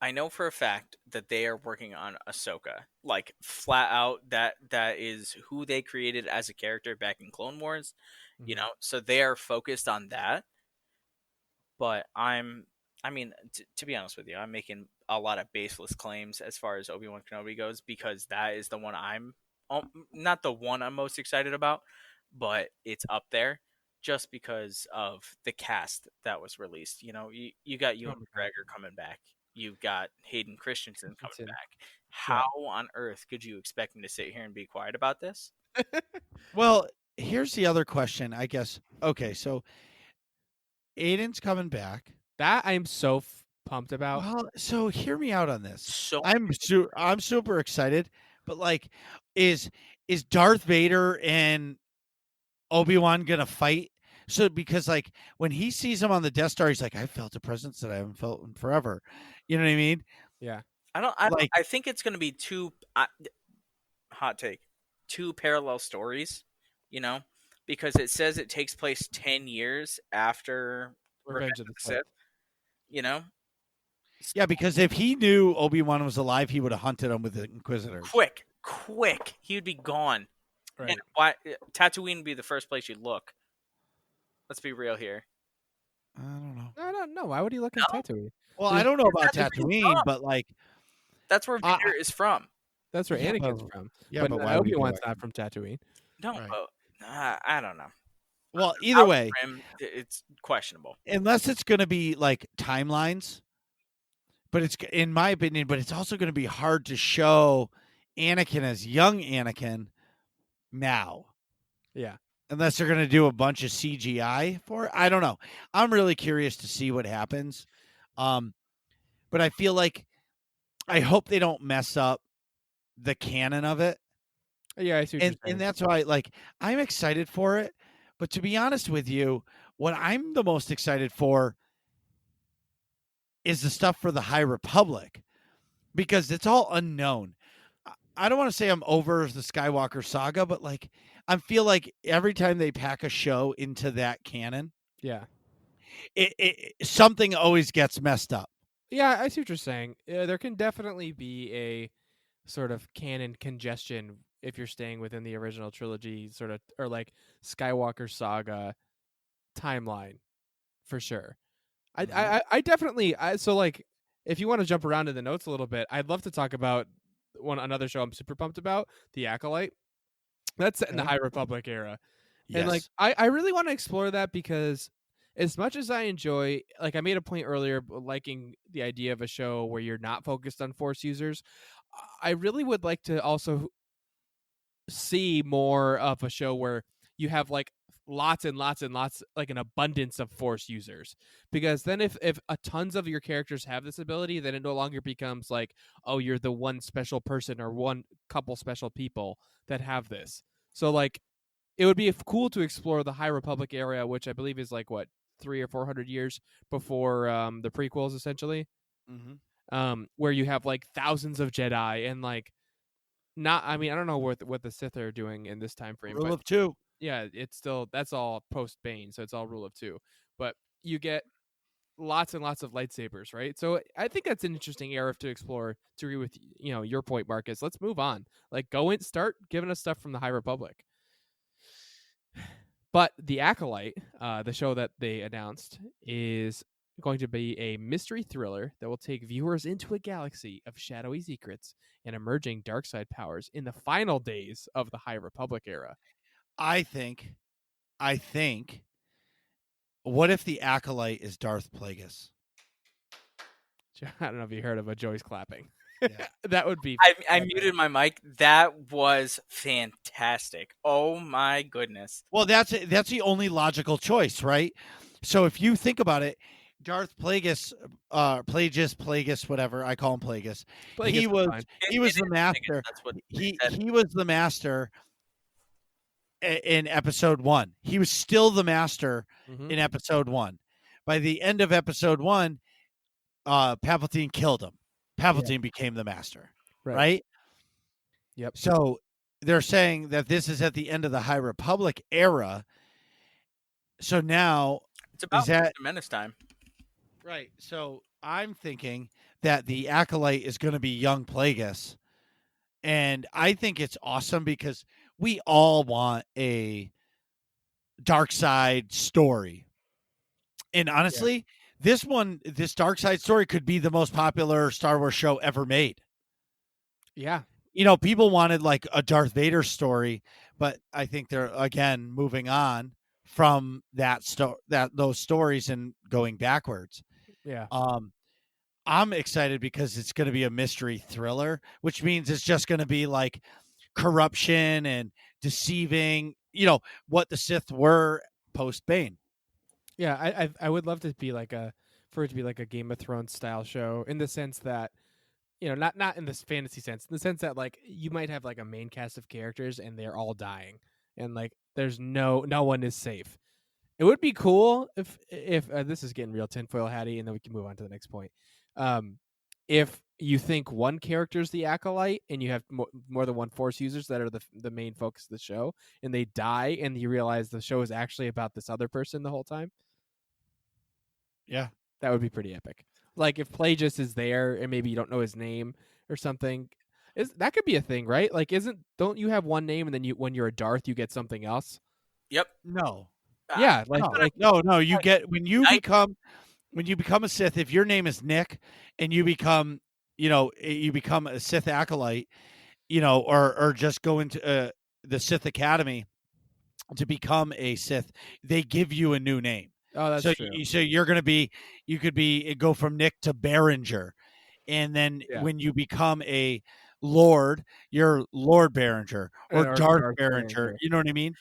I know for a fact that they are working on Ahsoka, like flat out. That is who they created as a character back in Clone Wars, So they are focused on that. But to be honest with you, I'm making a lot of baseless claims as far as Obi-Wan Kenobi goes, because that is the one not the one I'm most excited about, but it's up there just because of the cast that was released. You got Ewan McGregor coming back. You've got Hayden Christensen coming back. How on earth could you expect me to sit here and be quiet about this? Well, here's the other question, I guess. Okay, so Aiden's coming back. That I am so pumped about. Well, so hear me out on this. So I'm super excited, but like, is Darth Vader and Obi-Wan gonna fight? So because like when he sees him on the Death Star, he's like, I felt a presence that I haven't felt in forever. You know what I mean? Yeah. I think it's going to be hot take, 2 parallel stories. because it says it takes place 10 years after Revenge of the Sith. Sith. You know, Yeah, because if he knew Obi-Wan was alive, he would have hunted him with the Inquisitors. quick, he would be gone. Right. And why Tatooine would be the first place you'd look? Let's be real here. I don't know. No. Why would he look at No. Tatooine? Well, I don't know about Tatooine's Tatooine, from. but like, That's where Vader is from. That's where Yeah, Anakin's but- from. yeah, but but why would he go Obi-Wan's back? not from Tatooine. No, Right. I don't know. Well, either way, Rim, it's questionable. unless it's going to be like timelines, but it's in my opinion, but it's also going to be hard to show Anakin as young Anakin now. Yeah. Unless they're going to do a bunch of CGI for it. I don't know. I'm really curious to see what happens. But I feel like I hope they don't mess up the canon of it. Yeah, I see what you're saying. And that's why like I'm excited for it. But to be honest with you, what I'm the most excited for is the stuff for the High Republic because it's all unknown. I don't want to say I'm over the Skywalker saga, but like I feel like every time they pack a show into that canon, yeah. it something always gets messed up. Yeah, I see what you're saying. There can definitely be a sort of canon congestion if you're staying within the original trilogy, sort of, or like Skywalker saga timeline, for sure. I definitely. So like, if you want to jump around in the notes a little bit, I'd love to talk about another show I'm super pumped about, The Acolyte. That's set in the Okay. High Republic era. Yes. And like I really want to explore that because as much as I enjoy, like I made a point earlier liking the idea of a show where you're not focused on Force users, I really would like to also see more of a show where you have like lots and lots and lots, like an abundance of Force users, because then if a tons of your characters have this ability, then it no longer becomes like, oh, you're the one special person or one couple special people that have this. So like it would be cool to explore the High Republic era, which I believe is like what 300 or 400 years before the prequels, essentially, where you have like thousands of Jedi and like not. I mean, I don't know what the Sith are doing in this time frame. Rule but of two. yeah, it's still, that's all post Bane, so it's all rule of two. But you get lots and lots of lightsabers, right? So I think that's an interesting era to explore. To agree with your point, Marcus. Let's move on. Like start giving us stuff from the High Republic. But The Acolyte, the show that they announced, is going to be a mystery thriller that will take viewers into a galaxy of shadowy secrets and emerging dark side powers in the final days of the High Republic era. I think. What if the Acolyte is Darth Plagueis? I don't know if you heard of it. Joey's clapping. Yeah. That would be. I muted my mic. That was fantastic. Oh my goodness. Well, that's the only logical choice, right? So if you think about it, Darth Plagueis, Plagueis, whatever I call him, Plagueis. He was the master. That's what they said. He was the master in episode 1. He was still the master in episode 1. By the end of episode 1, Palpatine killed him. Palpatine became the master, right? Yep. So they're saying that this is at the end of the High Republic era. So now It's about is that Menace time. right? So I'm thinking that the Acolyte is going to be young Plagueis, and I think it's awesome because we all want a dark side story. And honestly, this dark side story could be the most popular Star Wars show ever made. Yeah. People wanted like a Darth Vader story, but I think they're again moving on from those stories and going backwards. Yeah. I'm excited because it's going to be a mystery thriller, which means it's just going to be like corruption and deceiving, what the Sith were post Bane. Yeah, I would love to be for it to be like a Game of Thrones style show, in the sense that, not in this fantasy sense, in the sense that like you might have like a main cast of characters and they're all dying, and like there's no one is safe. It would be cool if this is getting real tinfoil hatty, and then we can move on to the next point. If you think one character's the acolyte, and you have more than one Force users that are the main focus of the show, and they die, and you realize the show is actually about this other person the whole time. Yeah. That would be pretty epic. Like if Plagueis is there and maybe you don't know his name or something. That could be a thing, right? Like don't you have one name and then when you're a Darth you get something else? Yep. No. Yeah, No. You get when you I- become a Sith. If your name is Nick, and you become a Sith acolyte, or just go into the Sith Academy to become a Sith, they give you a new name. Oh, that's So true. you're going to be, you could go from Nick to Behringer, and then Yeah. when you become a Lord, you're Lord Behringer or Or Darth Darth Behringer. Behringer. You know what I mean?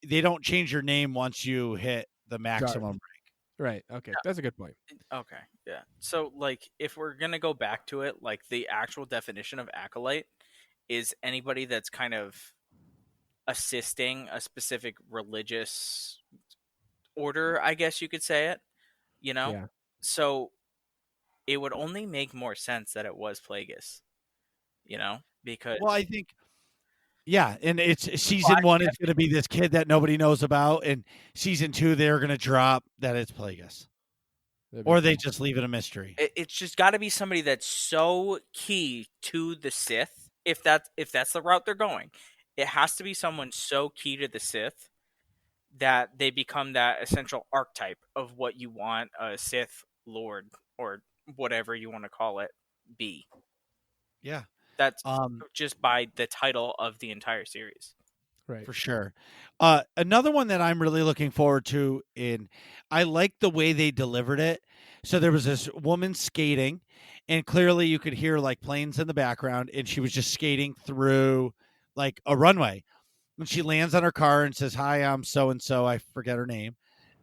They don't change your name once you hit the maximum. Right. Okay. That's a good point. Okay. Yeah. So, like, if we're gonna go back to it, like, the actual definition of acolyte is anybody that's kind of assisting a specific religious order, I guess you could say it. You know. Yeah. So it would only make more sense that it was Plagueis. Because Well, I think, yeah, and it's season 1 is going to be this kid that nobody knows about, and season 2 they're going to drop that it's Plagueis, or they just leave it a mystery. it's just got to be somebody that's so key to the Sith. If that's the route they're going, it has to be someone so key to the Sith that they become that essential archetype of what you want a Sith Lord or whatever you want to call it be. Yeah, That's just by the title of the entire series. Right. For sure. Another one that I'm really looking forward to, I like the way they delivered it. So there was this woman skating, and clearly you could hear like planes in the background, and she was just skating through like a runway. When she lands on her car and says, "Hi, I'm so and so," I forget her name,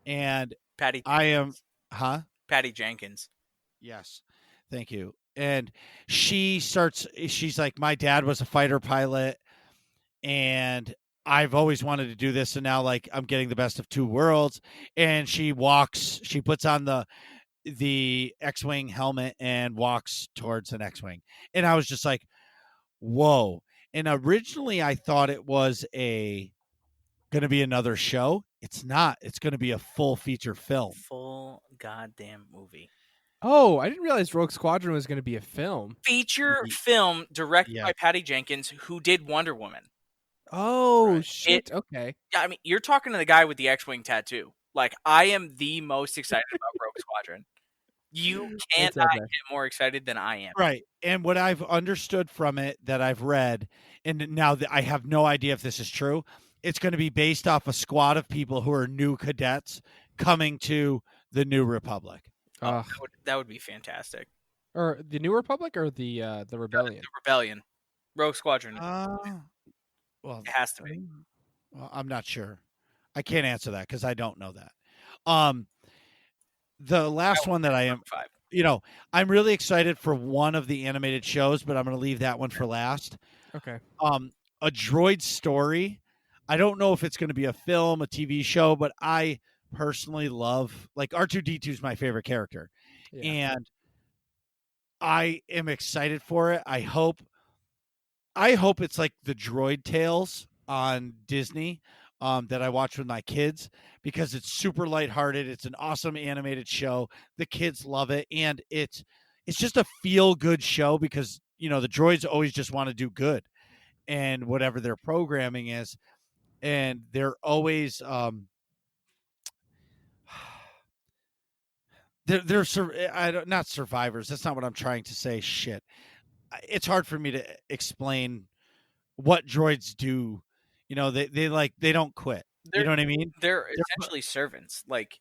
and Patty I am, Jenkins. huh? Patty Jenkins. Yes, thank you. And she's like, "My dad was a fighter pilot, and I've always wanted to do this, and now like I'm getting the best of two worlds." And she puts on the X-wing helmet and walks towards an X-wing, and I was just like, "Whoa!" And originally I thought it was going to be another show. It's not. It's going to be a full feature film. Full goddamn movie. Oh, I didn't realize Rogue Squadron was going to be a film. Feature film directed Yeah. by Patty Jenkins, who did Wonder Woman. Oh, Right. shit. Okay. Yeah, I mean, you're talking to the guy with the X-wing tattoo. Like, I am the most excited about Rogue Squadron. You That's cannot epic. get more excited than I am. Right. And what I've understood from it that I've read, and now that I have no idea if this is true, it's going to be based off a squad of people who are new cadets coming to the New Republic. Oh, that would be fantastic. Or the New Republic or the Rebellion? The Rebellion. Rogue Squadron. Well, It has to be. Well, I'm not sure. I can't answer that because I don't know that. The last one that I am, 5. I'm really excited for one of the animated shows, but I'm going to leave that one for last. Okay. A Droid Story. I don't know if it's going to be a film, a TV show, but I personally love, like, R2-D2 is my favorite character. Yeah. And I am excited for it. I hope it's like the Droid Tales on Disney that I watch with my kids, because it's super lighthearted. It's an awesome animated show. The kids love it, and it's just a feel good show because the droids always just want to do good, and whatever their programming is, and they're always not survivors. That's not what I'm trying to say. Shit, it's hard for me to explain what droids do. They don't quit. You know what I mean? They're essentially servants. Like,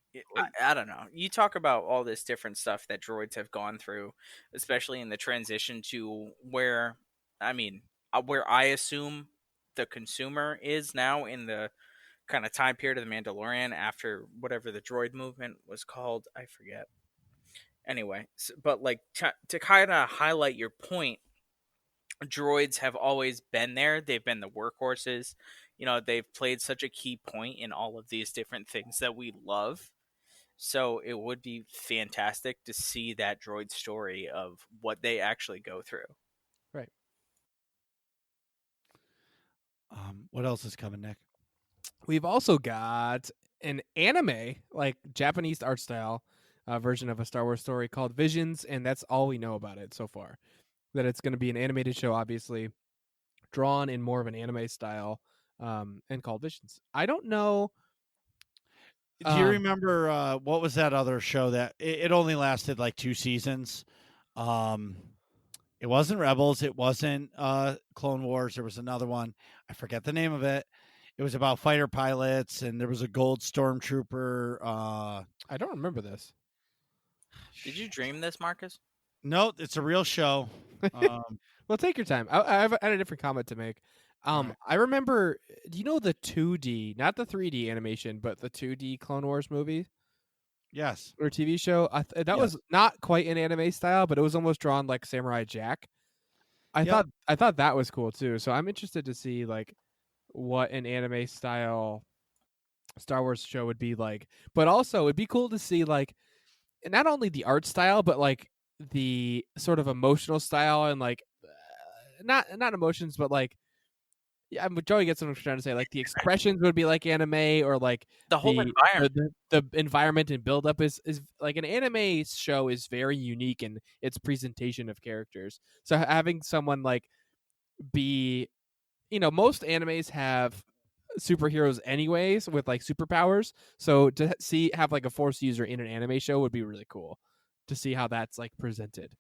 I don't know. You talk about all this different stuff that droids have gone through, especially in the transition to where I assume the consumer is now in the kind of time period of the Mandalorian after whatever the droid movement was called. I forget. Anyway, but like to kind of highlight your point, droids have always been there. They've been the workhorses. They've played such a key point in all of these different things that we love. So it would be fantastic to see that droid story of what they actually go through. Right. What else is coming, Nick? We've also got an anime, like Japanese art style version of a Star Wars story called Visions, and that's all we know about it so far. That it's going to be an animated show, obviously, drawn in more of an anime style, and called Visions. I don't know. Do you remember what was that other show that it only lasted like 2 seasons? It wasn't Rebels. It wasn't Clone Wars. There was another one. I forget the name of it. It was about fighter pilots, and there was a gold stormtrooper. I don't remember this. Did you dream this, Marcus? No, it's a real show. Well, take your time. I had a different comment to make. Alright. I remember. Do you know the 2D, not the 3D animation, but the 2D Clone Wars movie Yes. or TV show? That Yes. was not quite an anime style, but it was almost drawn like Samurai Jack. I Yep. thought that was cool too. So I'm interested to see like what an anime style Star Wars show would be like. But also, it'd be cool to see like not only the art style, but like the sort of emotional style and like not emotions, but like yeah, Joey gets what I'm trying to say. Like the expressions would be like anime, or like The whole environment. the environment and build up is like an anime show is very unique in its presentation of characters. So having someone like be, most animes have superheroes anyways with like superpowers. So to have like a Force user in an anime show would be really cool to see how that's like presented.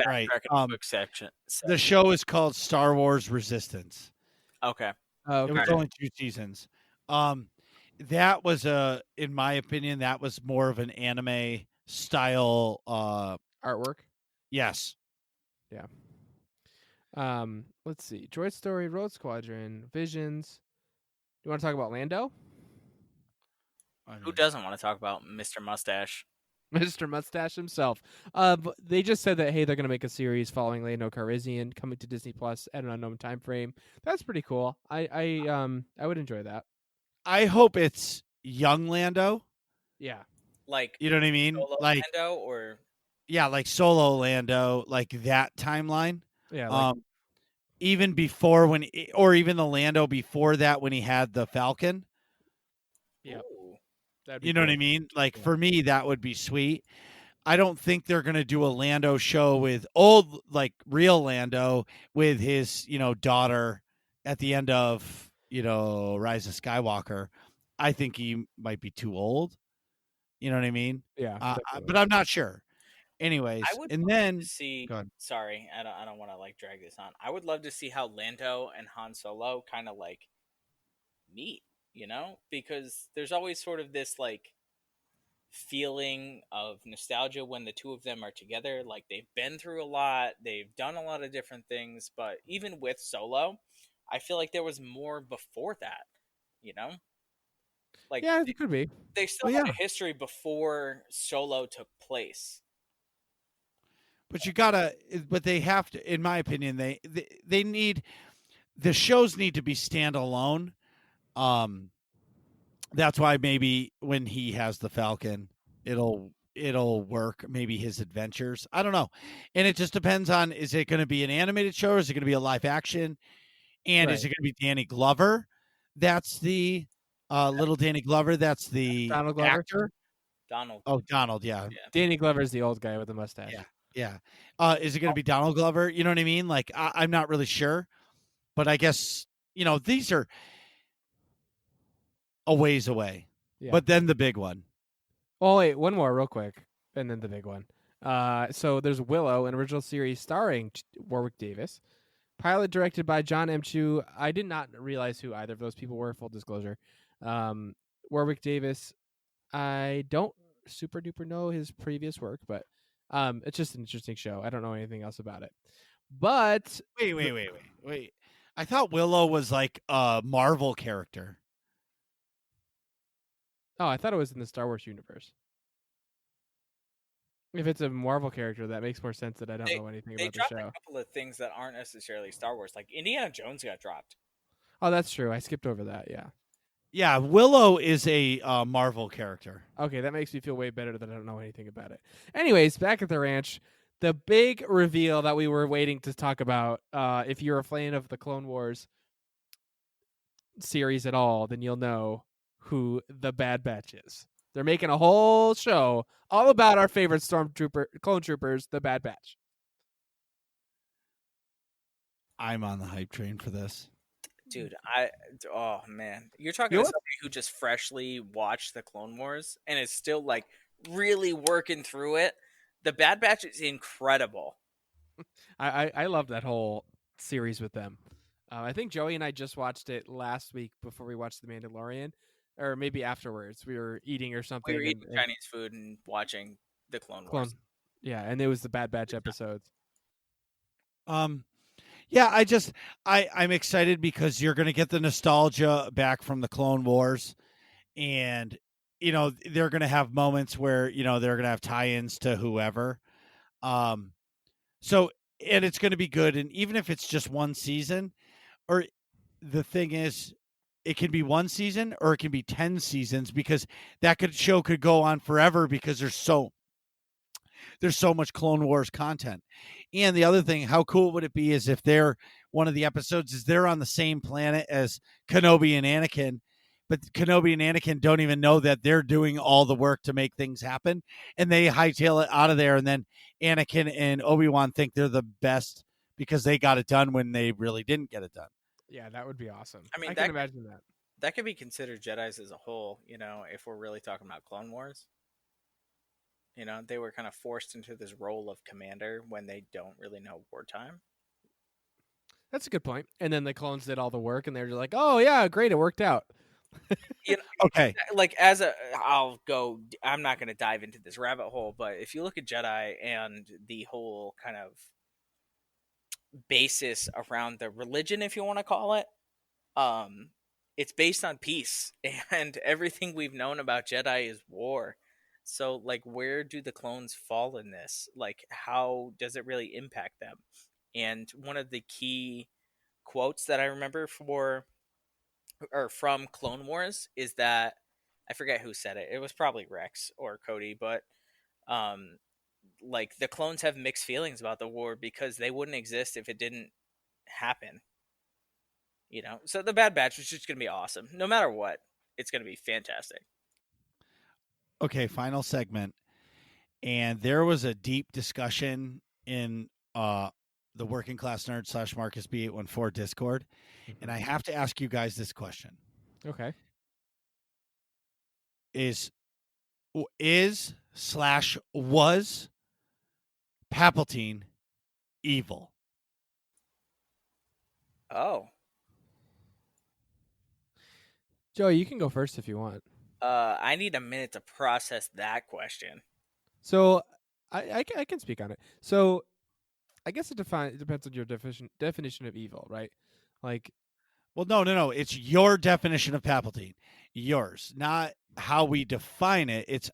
Right. Backtracking quick section. The show is called Star Wars Resistance. Okay. It was Okay. only 2 seasons. That was in my opinion, that was more of an anime style. Artwork. Yes. Yeah. Let's see. Droid Story, Road Squadron, Visions. You want to talk about Lando? Who doesn't want to talk about Mr. Mustache? Mr. Mustache himself. They just said that, hey, they're going to make a series following Lando Calrissian coming to Disney Plus at an unknown time frame. That's pretty cool. I would enjoy that. I hope it's young Lando. Yeah. Like, You know what I mean? Solo Like, Lando or yeah, like Solo Lando, like that timeline. Yeah. Like, even before or even the Lando before that when he had the Falcon. yeah. Ooh. You know what I mean? Like for me, that would be sweet. I don't think they're going to do a Lando show with old, like real Lando with his, daughter at the end of, Rise of Skywalker. I think he might be too old. You know what I mean? Yeah. But I'm not sure. Anyways, I would and love then to see. go ahead. Sorry, I don't want to like drag this on. I would love to see how Lando and Han Solo kind of like meet. Because there's always sort of this like feeling of nostalgia when the two of them are together. Like they've been through a lot, they've done a lot of different things, but even with Solo, I feel like there was more before that. Like yeah, it could be. they still had a history before Solo took place. But they have to, in my opinion, they need, the shows need to be standalone. That's why maybe when he has the Falcon, it'll work. Maybe his adventures. I don't know, and it just depends on, is it going to be an animated show or is it going to be a live action, and is it going to be Danny Glover? That's the little Danny Glover. That's the Donald Glover? actor. Donald. Oh, Donald. Yeah. Danny Glover's the old guy with the mustache. Yeah. Is it going to be Donald Glover? You know what I mean? Like I'm not really sure, but I guess these are a ways away. Yeah. But then the big one. Oh wait, one more real quick, and then the big one. So there's Willow, an original series starring Warwick Davis, pilot directed by John M. Chu. I did not realize who either of those people were. Full disclosure. Warwick Davis. I don't super duper know his previous work, but it's just an interesting show. I don't know anything else about it. But Wait. I thought Willow was like a Marvel character. oh, I thought it was in the Star Wars universe. If it's a Marvel character, that makes more sense that I don't know anything They about the dropped show. a couple of things that aren't necessarily Star Wars, like Indiana Jones got dropped. Oh, that's true. I skipped over that. Yeah. Yeah, Willow is a Marvel character. Okay, that makes me feel way better that I don't know anything about it. Anyways, back at the ranch, the big reveal that we were waiting to talk about. If you're a fan of the Clone Wars series at all, then you'll know who the Bad Batch is. They're making a whole show all about our favorite clone troopers, the Bad Batch. I'm on the hype train for this. Dude, oh man, you're talking You know to what? somebody who just freshly watched the Clone Wars and is still like really working through it. The Bad Batch is incredible. I love that whole series with them. I think Joey and I just watched it last week before we watched The Mandalorian, or maybe afterwards. We were eating or something. We were eating and Chinese food and watching the Clone Wars. Yeah, and it was the Bad Batch episodes. Yeah, I'm excited because you're going to get the nostalgia back from the Clone Wars, and they're going to have moments where they're going to have tie-ins to whoever. So and it's going to be good, and even if it's just one season, or the thing is, it can be one season or it can be 10 seasons because show could go on forever because there's so much Clone Wars content. And the other thing, how cool would it be is if one of the episodes is they're on the same planet as Kenobi and Anakin, but Kenobi and Anakin don't even know that they're doing all the work to make things happen, and they hightail it out of there, and then Anakin and Obi-Wan think they're the best because they got it done when they really didn't get it done. Yeah, that would be awesome. I mean, I can imagine that. That could be considered Jedi's as a whole, if we're really talking about Clone Wars. They were kind of forced into this role of commander when they don't really know wartime. That's a good point. And then the clones did all the work, and they're just like, "Oh yeah, great, it worked out." Okay. Like I'm not going to dive into this rabbit hole, but if you look at Jedi and the whole kind of basis around the religion, if you want to call it, it's based on peace, and everything we've known about Jedi is war. So, like, where do the clones fall in this? Like, how does it really impact them? And one of the key quotes that I remember from Clone Wars is that I forget who said it. It was probably Rex or Cody, but like the clones have mixed feelings about the war because they wouldn't exist if it didn't happen. So the Bad Batch is just gonna be awesome, no matter what. It's gonna be fantastic. Okay, final segment. And there was a deep discussion in the Working Class Nerd / Marcus B814 Discord. And I have to ask you guys this question. Okay. Is / was Palpatine evil? Oh. Joey, you can go first if you want. I need a minute to process that question. So I can speak on it. So I guess it depends on your definition of evil, right? Like, well, no. It's your definition of Palpatine. Yours, not how we define it. It's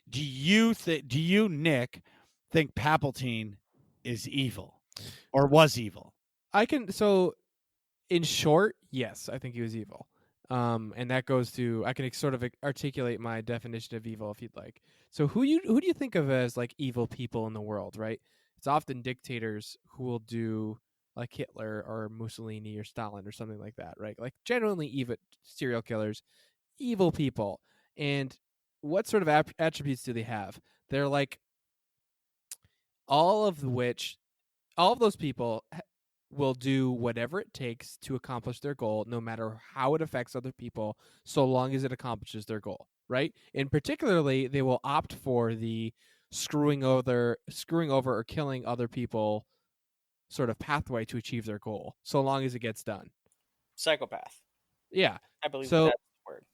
do you, Nick, think Palpatine is evil or was evil? so in short, yes, I think he was evil. And that goes to, I can sort of articulate my definition of evil if you'd like. So who do you think of as like evil people in the world, right? It's often dictators who will do like Hitler or Mussolini or Stalin or something like that, right? Like generally evil serial killers, evil people. And what sort of attributes do they have? They're like all of those people will do whatever it takes to accomplish their goal, no matter how it affects other people, so long as it accomplishes their goal, right? And particularly, they will opt for the screwing over or killing other people sort of pathway to achieve their goal, so long as it gets done. Psychopath. Yeah. I believe So, that's the word.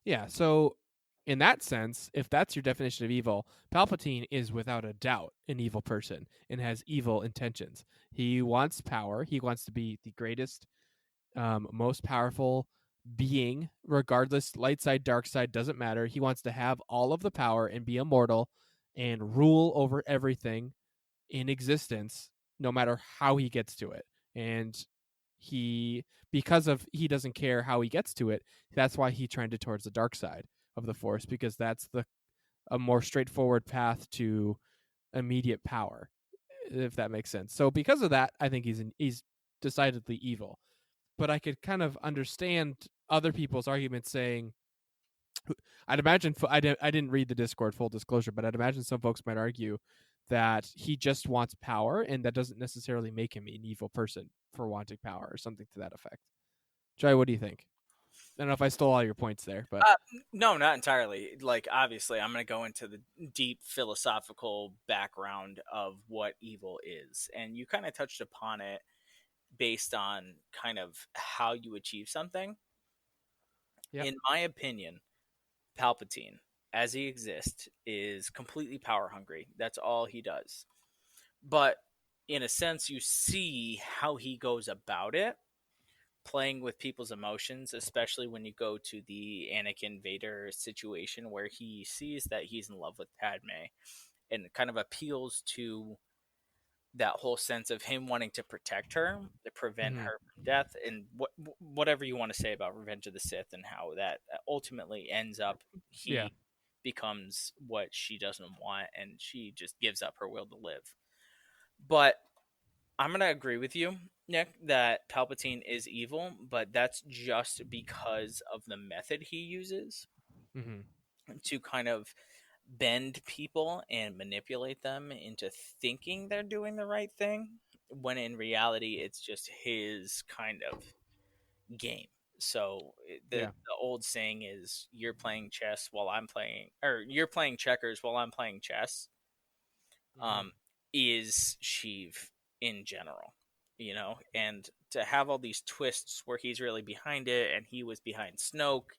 Yeah. So, in that sense, if that's your definition of evil, Palpatine is without a doubt an evil person and has evil intentions. He wants power. He wants to be the greatest, most powerful being, regardless, light side, dark side, doesn't matter. He wants to have all of the power and be immortal and rule over everything in existence, no matter how he gets to it. And he doesn't care how he gets to it. That's why he trended towards the dark side of the Force, because that's a more straightforward path to immediate power, if that makes sense. So because of that, I think he's decidedly evil. But I could kind of understand other people's arguments saying, I'd imagine I didn't read the Discord, full disclosure, but I'd imagine some folks might argue that he just wants power, and that doesn't necessarily make him an evil person for wanting power or something to that effect. Joey, what do you think? I don't know if I stole all your points there, but No, not entirely. Like, obviously, I'm going to go into the deep philosophical background of what evil is. And you kind of touched upon it based on kind of how you achieve something. Yep. In my opinion, Palpatine, as he exists, is completely power hungry. That's all he does. But in a sense, you see how he goes about it, playing with people's emotions, especially when you go to the Anakin Vader situation where he sees that he's in love with Padme and kind of appeals to that whole sense of him wanting to protect her, to prevent her from death, and whatever you want to say about Revenge of the Sith and how that ultimately ends up, he becomes what she doesn't want, and she just gives up her will to live. But I'm going to agree with you, Nick, that Palpatine is evil, but that's just because of the method he uses to kind of bend people and manipulate them into thinking they're doing the right thing, when in reality it's just his kind of game. So the old saying is, you're playing chess while I'm playing, or you're playing checkers while I'm playing chess, is Sheev in general, and to have all these twists where he's really behind it, and he was behind Snoke.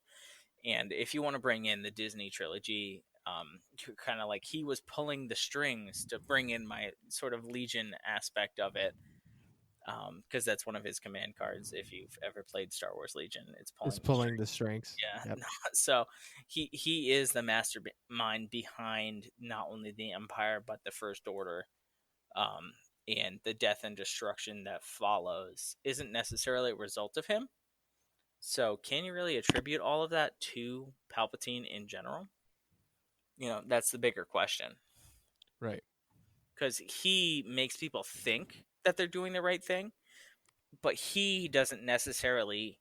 And if you want to bring in the Disney trilogy, kind of like he was pulling the strings to bring in my sort of Legion aspect of it, because that's one of his command cards. If you've ever played Star Wars Legion, it's pulling the strings. Yeah. Yep. So he is the mastermind behind not only the Empire but the First Order, and the death and destruction that follows isn't necessarily a result of him. So can you really attribute all of that to Palpatine in general? That's the bigger question. Right. Because he makes people think that they're doing the right thing, but he doesn't necessarily.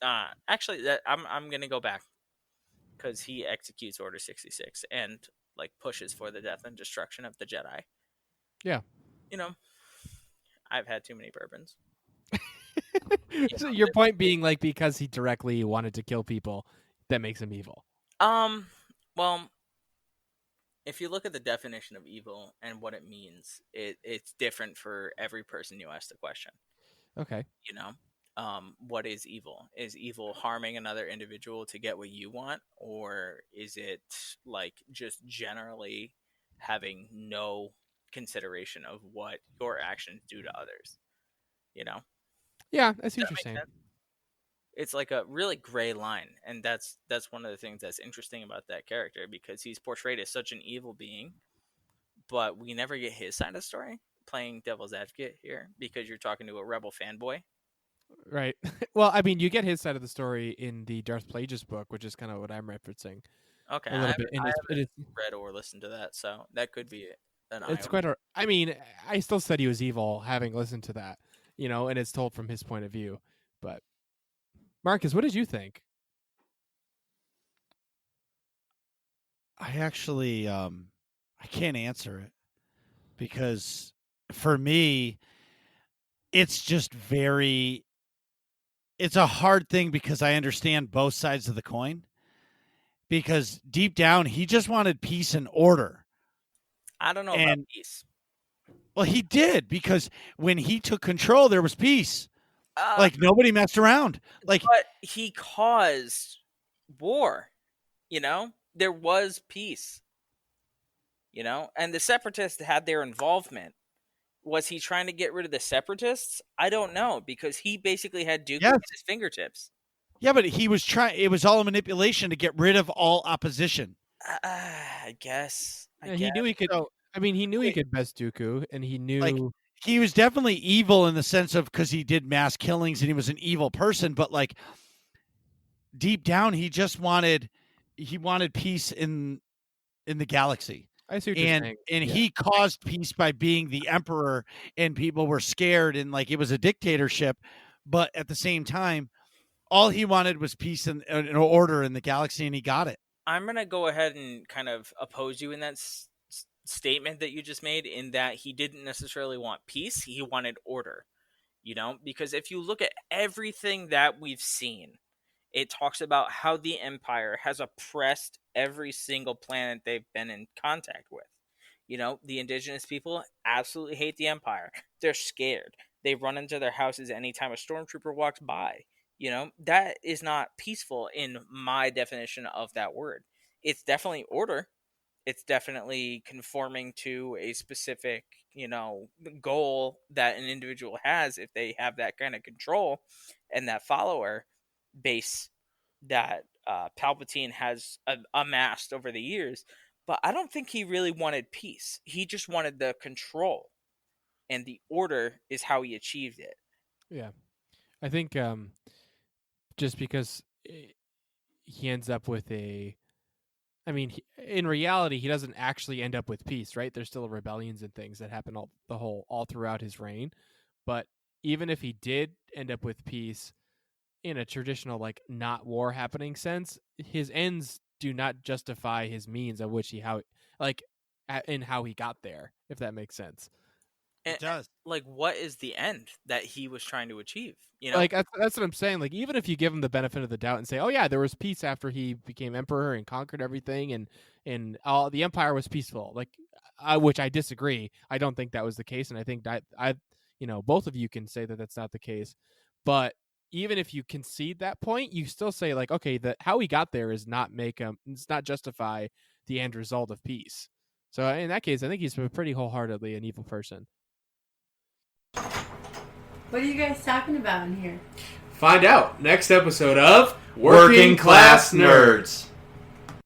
Actually, I'm gonna go back, because he executes Order 66 and like pushes for the death and destruction of the Jedi. Yeah. I've had too many bourbons. So your point being, like, because he directly wanted to kill people, that makes him evil. Well, if you look at the definition of evil and what it means, it's different for every person you ask the question. Okay. What is evil? Is evil harming another individual to get what you want, or is it like just generally having no consideration of what your actions do to others? Yeah, I see what you're saying. Sense? It's like a really gray line, and that's one of the things that's interesting about that character, because he's portrayed as such an evil being, but we never get his side of the story. Playing devil's advocate here, because you're talking to a Rebel fanboy. Right. Well, I mean, you get his side of the story in the Darth Plagueis book, which is kind of what I'm referencing. Okay, a little bit. I haven't read or listened to that, so that could be an eye. It's quite a. I mean, I still said he was evil, having listened to that, and it's told from his point of view. But Marcus, what did you think? I actually, I can't answer it, because for me, it's just it's a hard thing, because I understand both sides of the coin, because deep down, he just wanted peace and order. I don't know about peace. Well, he did, because when he took control, there was peace. Like, nobody messed around. Like, but he caused war. There was peace. And the Separatists had their involvement. Was he trying to get rid of the Separatists? I don't know, because he basically had Dooku at his fingertips. Yeah, but he was trying. It was all a manipulation to get rid of all opposition. I guess. He knew he could. He knew he could best Dooku, and he knew. Like, he was definitely evil in the sense of because he did mass killings and he was an evil person, but like deep down, he wanted peace in the galaxy. I see what you're saying. And Yeah. he caused peace by being the emperor, and people were scared, and like it was a dictatorship. But at the same time, all he wanted was peace and order in the galaxy, and he got it. I'm gonna go ahead and kind of oppose you in that statement that you just made. In that he didn't necessarily want peace; he wanted order. Because if you look at everything that we've seen, it talks about how the Empire has oppressed every single planet they've been in contact with. The indigenous people absolutely hate the Empire. They're scared. They run into their houses anytime a stormtrooper walks by. That is not peaceful in my definition of that word. It's definitely order. It's definitely conforming to a specific, goal that an individual has if they have that kind of control and that follower base that Palpatine has amassed over the years. But I don't think he really wanted peace. He just wanted the control, and the order is how he achieved it. Yeah. I think just because he ends up with in reality, he doesn't actually end up with peace, right? There's still rebellions and things that happen all throughout his reign. But even if he did end up with peace in a traditional, like, not war happening sense, his ends do not justify his means of which how he got there, if that makes sense. It does. Like, what is the end that he was trying to achieve? Like, that's what I'm saying. Like, even if you give him the benefit of the doubt and say, oh yeah, there was peace after he became emperor and conquered everything, and all the empire was peaceful, like, which I disagree. I don't think that was the case, and I think that both of you can say that that's not the case. But even if you concede that point, you still say, like, okay, how he got there is not it's not justify the end result of peace. So in that case, I think he's pretty wholeheartedly an evil person. What are you guys talking about in here? Find out next episode of Working Class Nerds.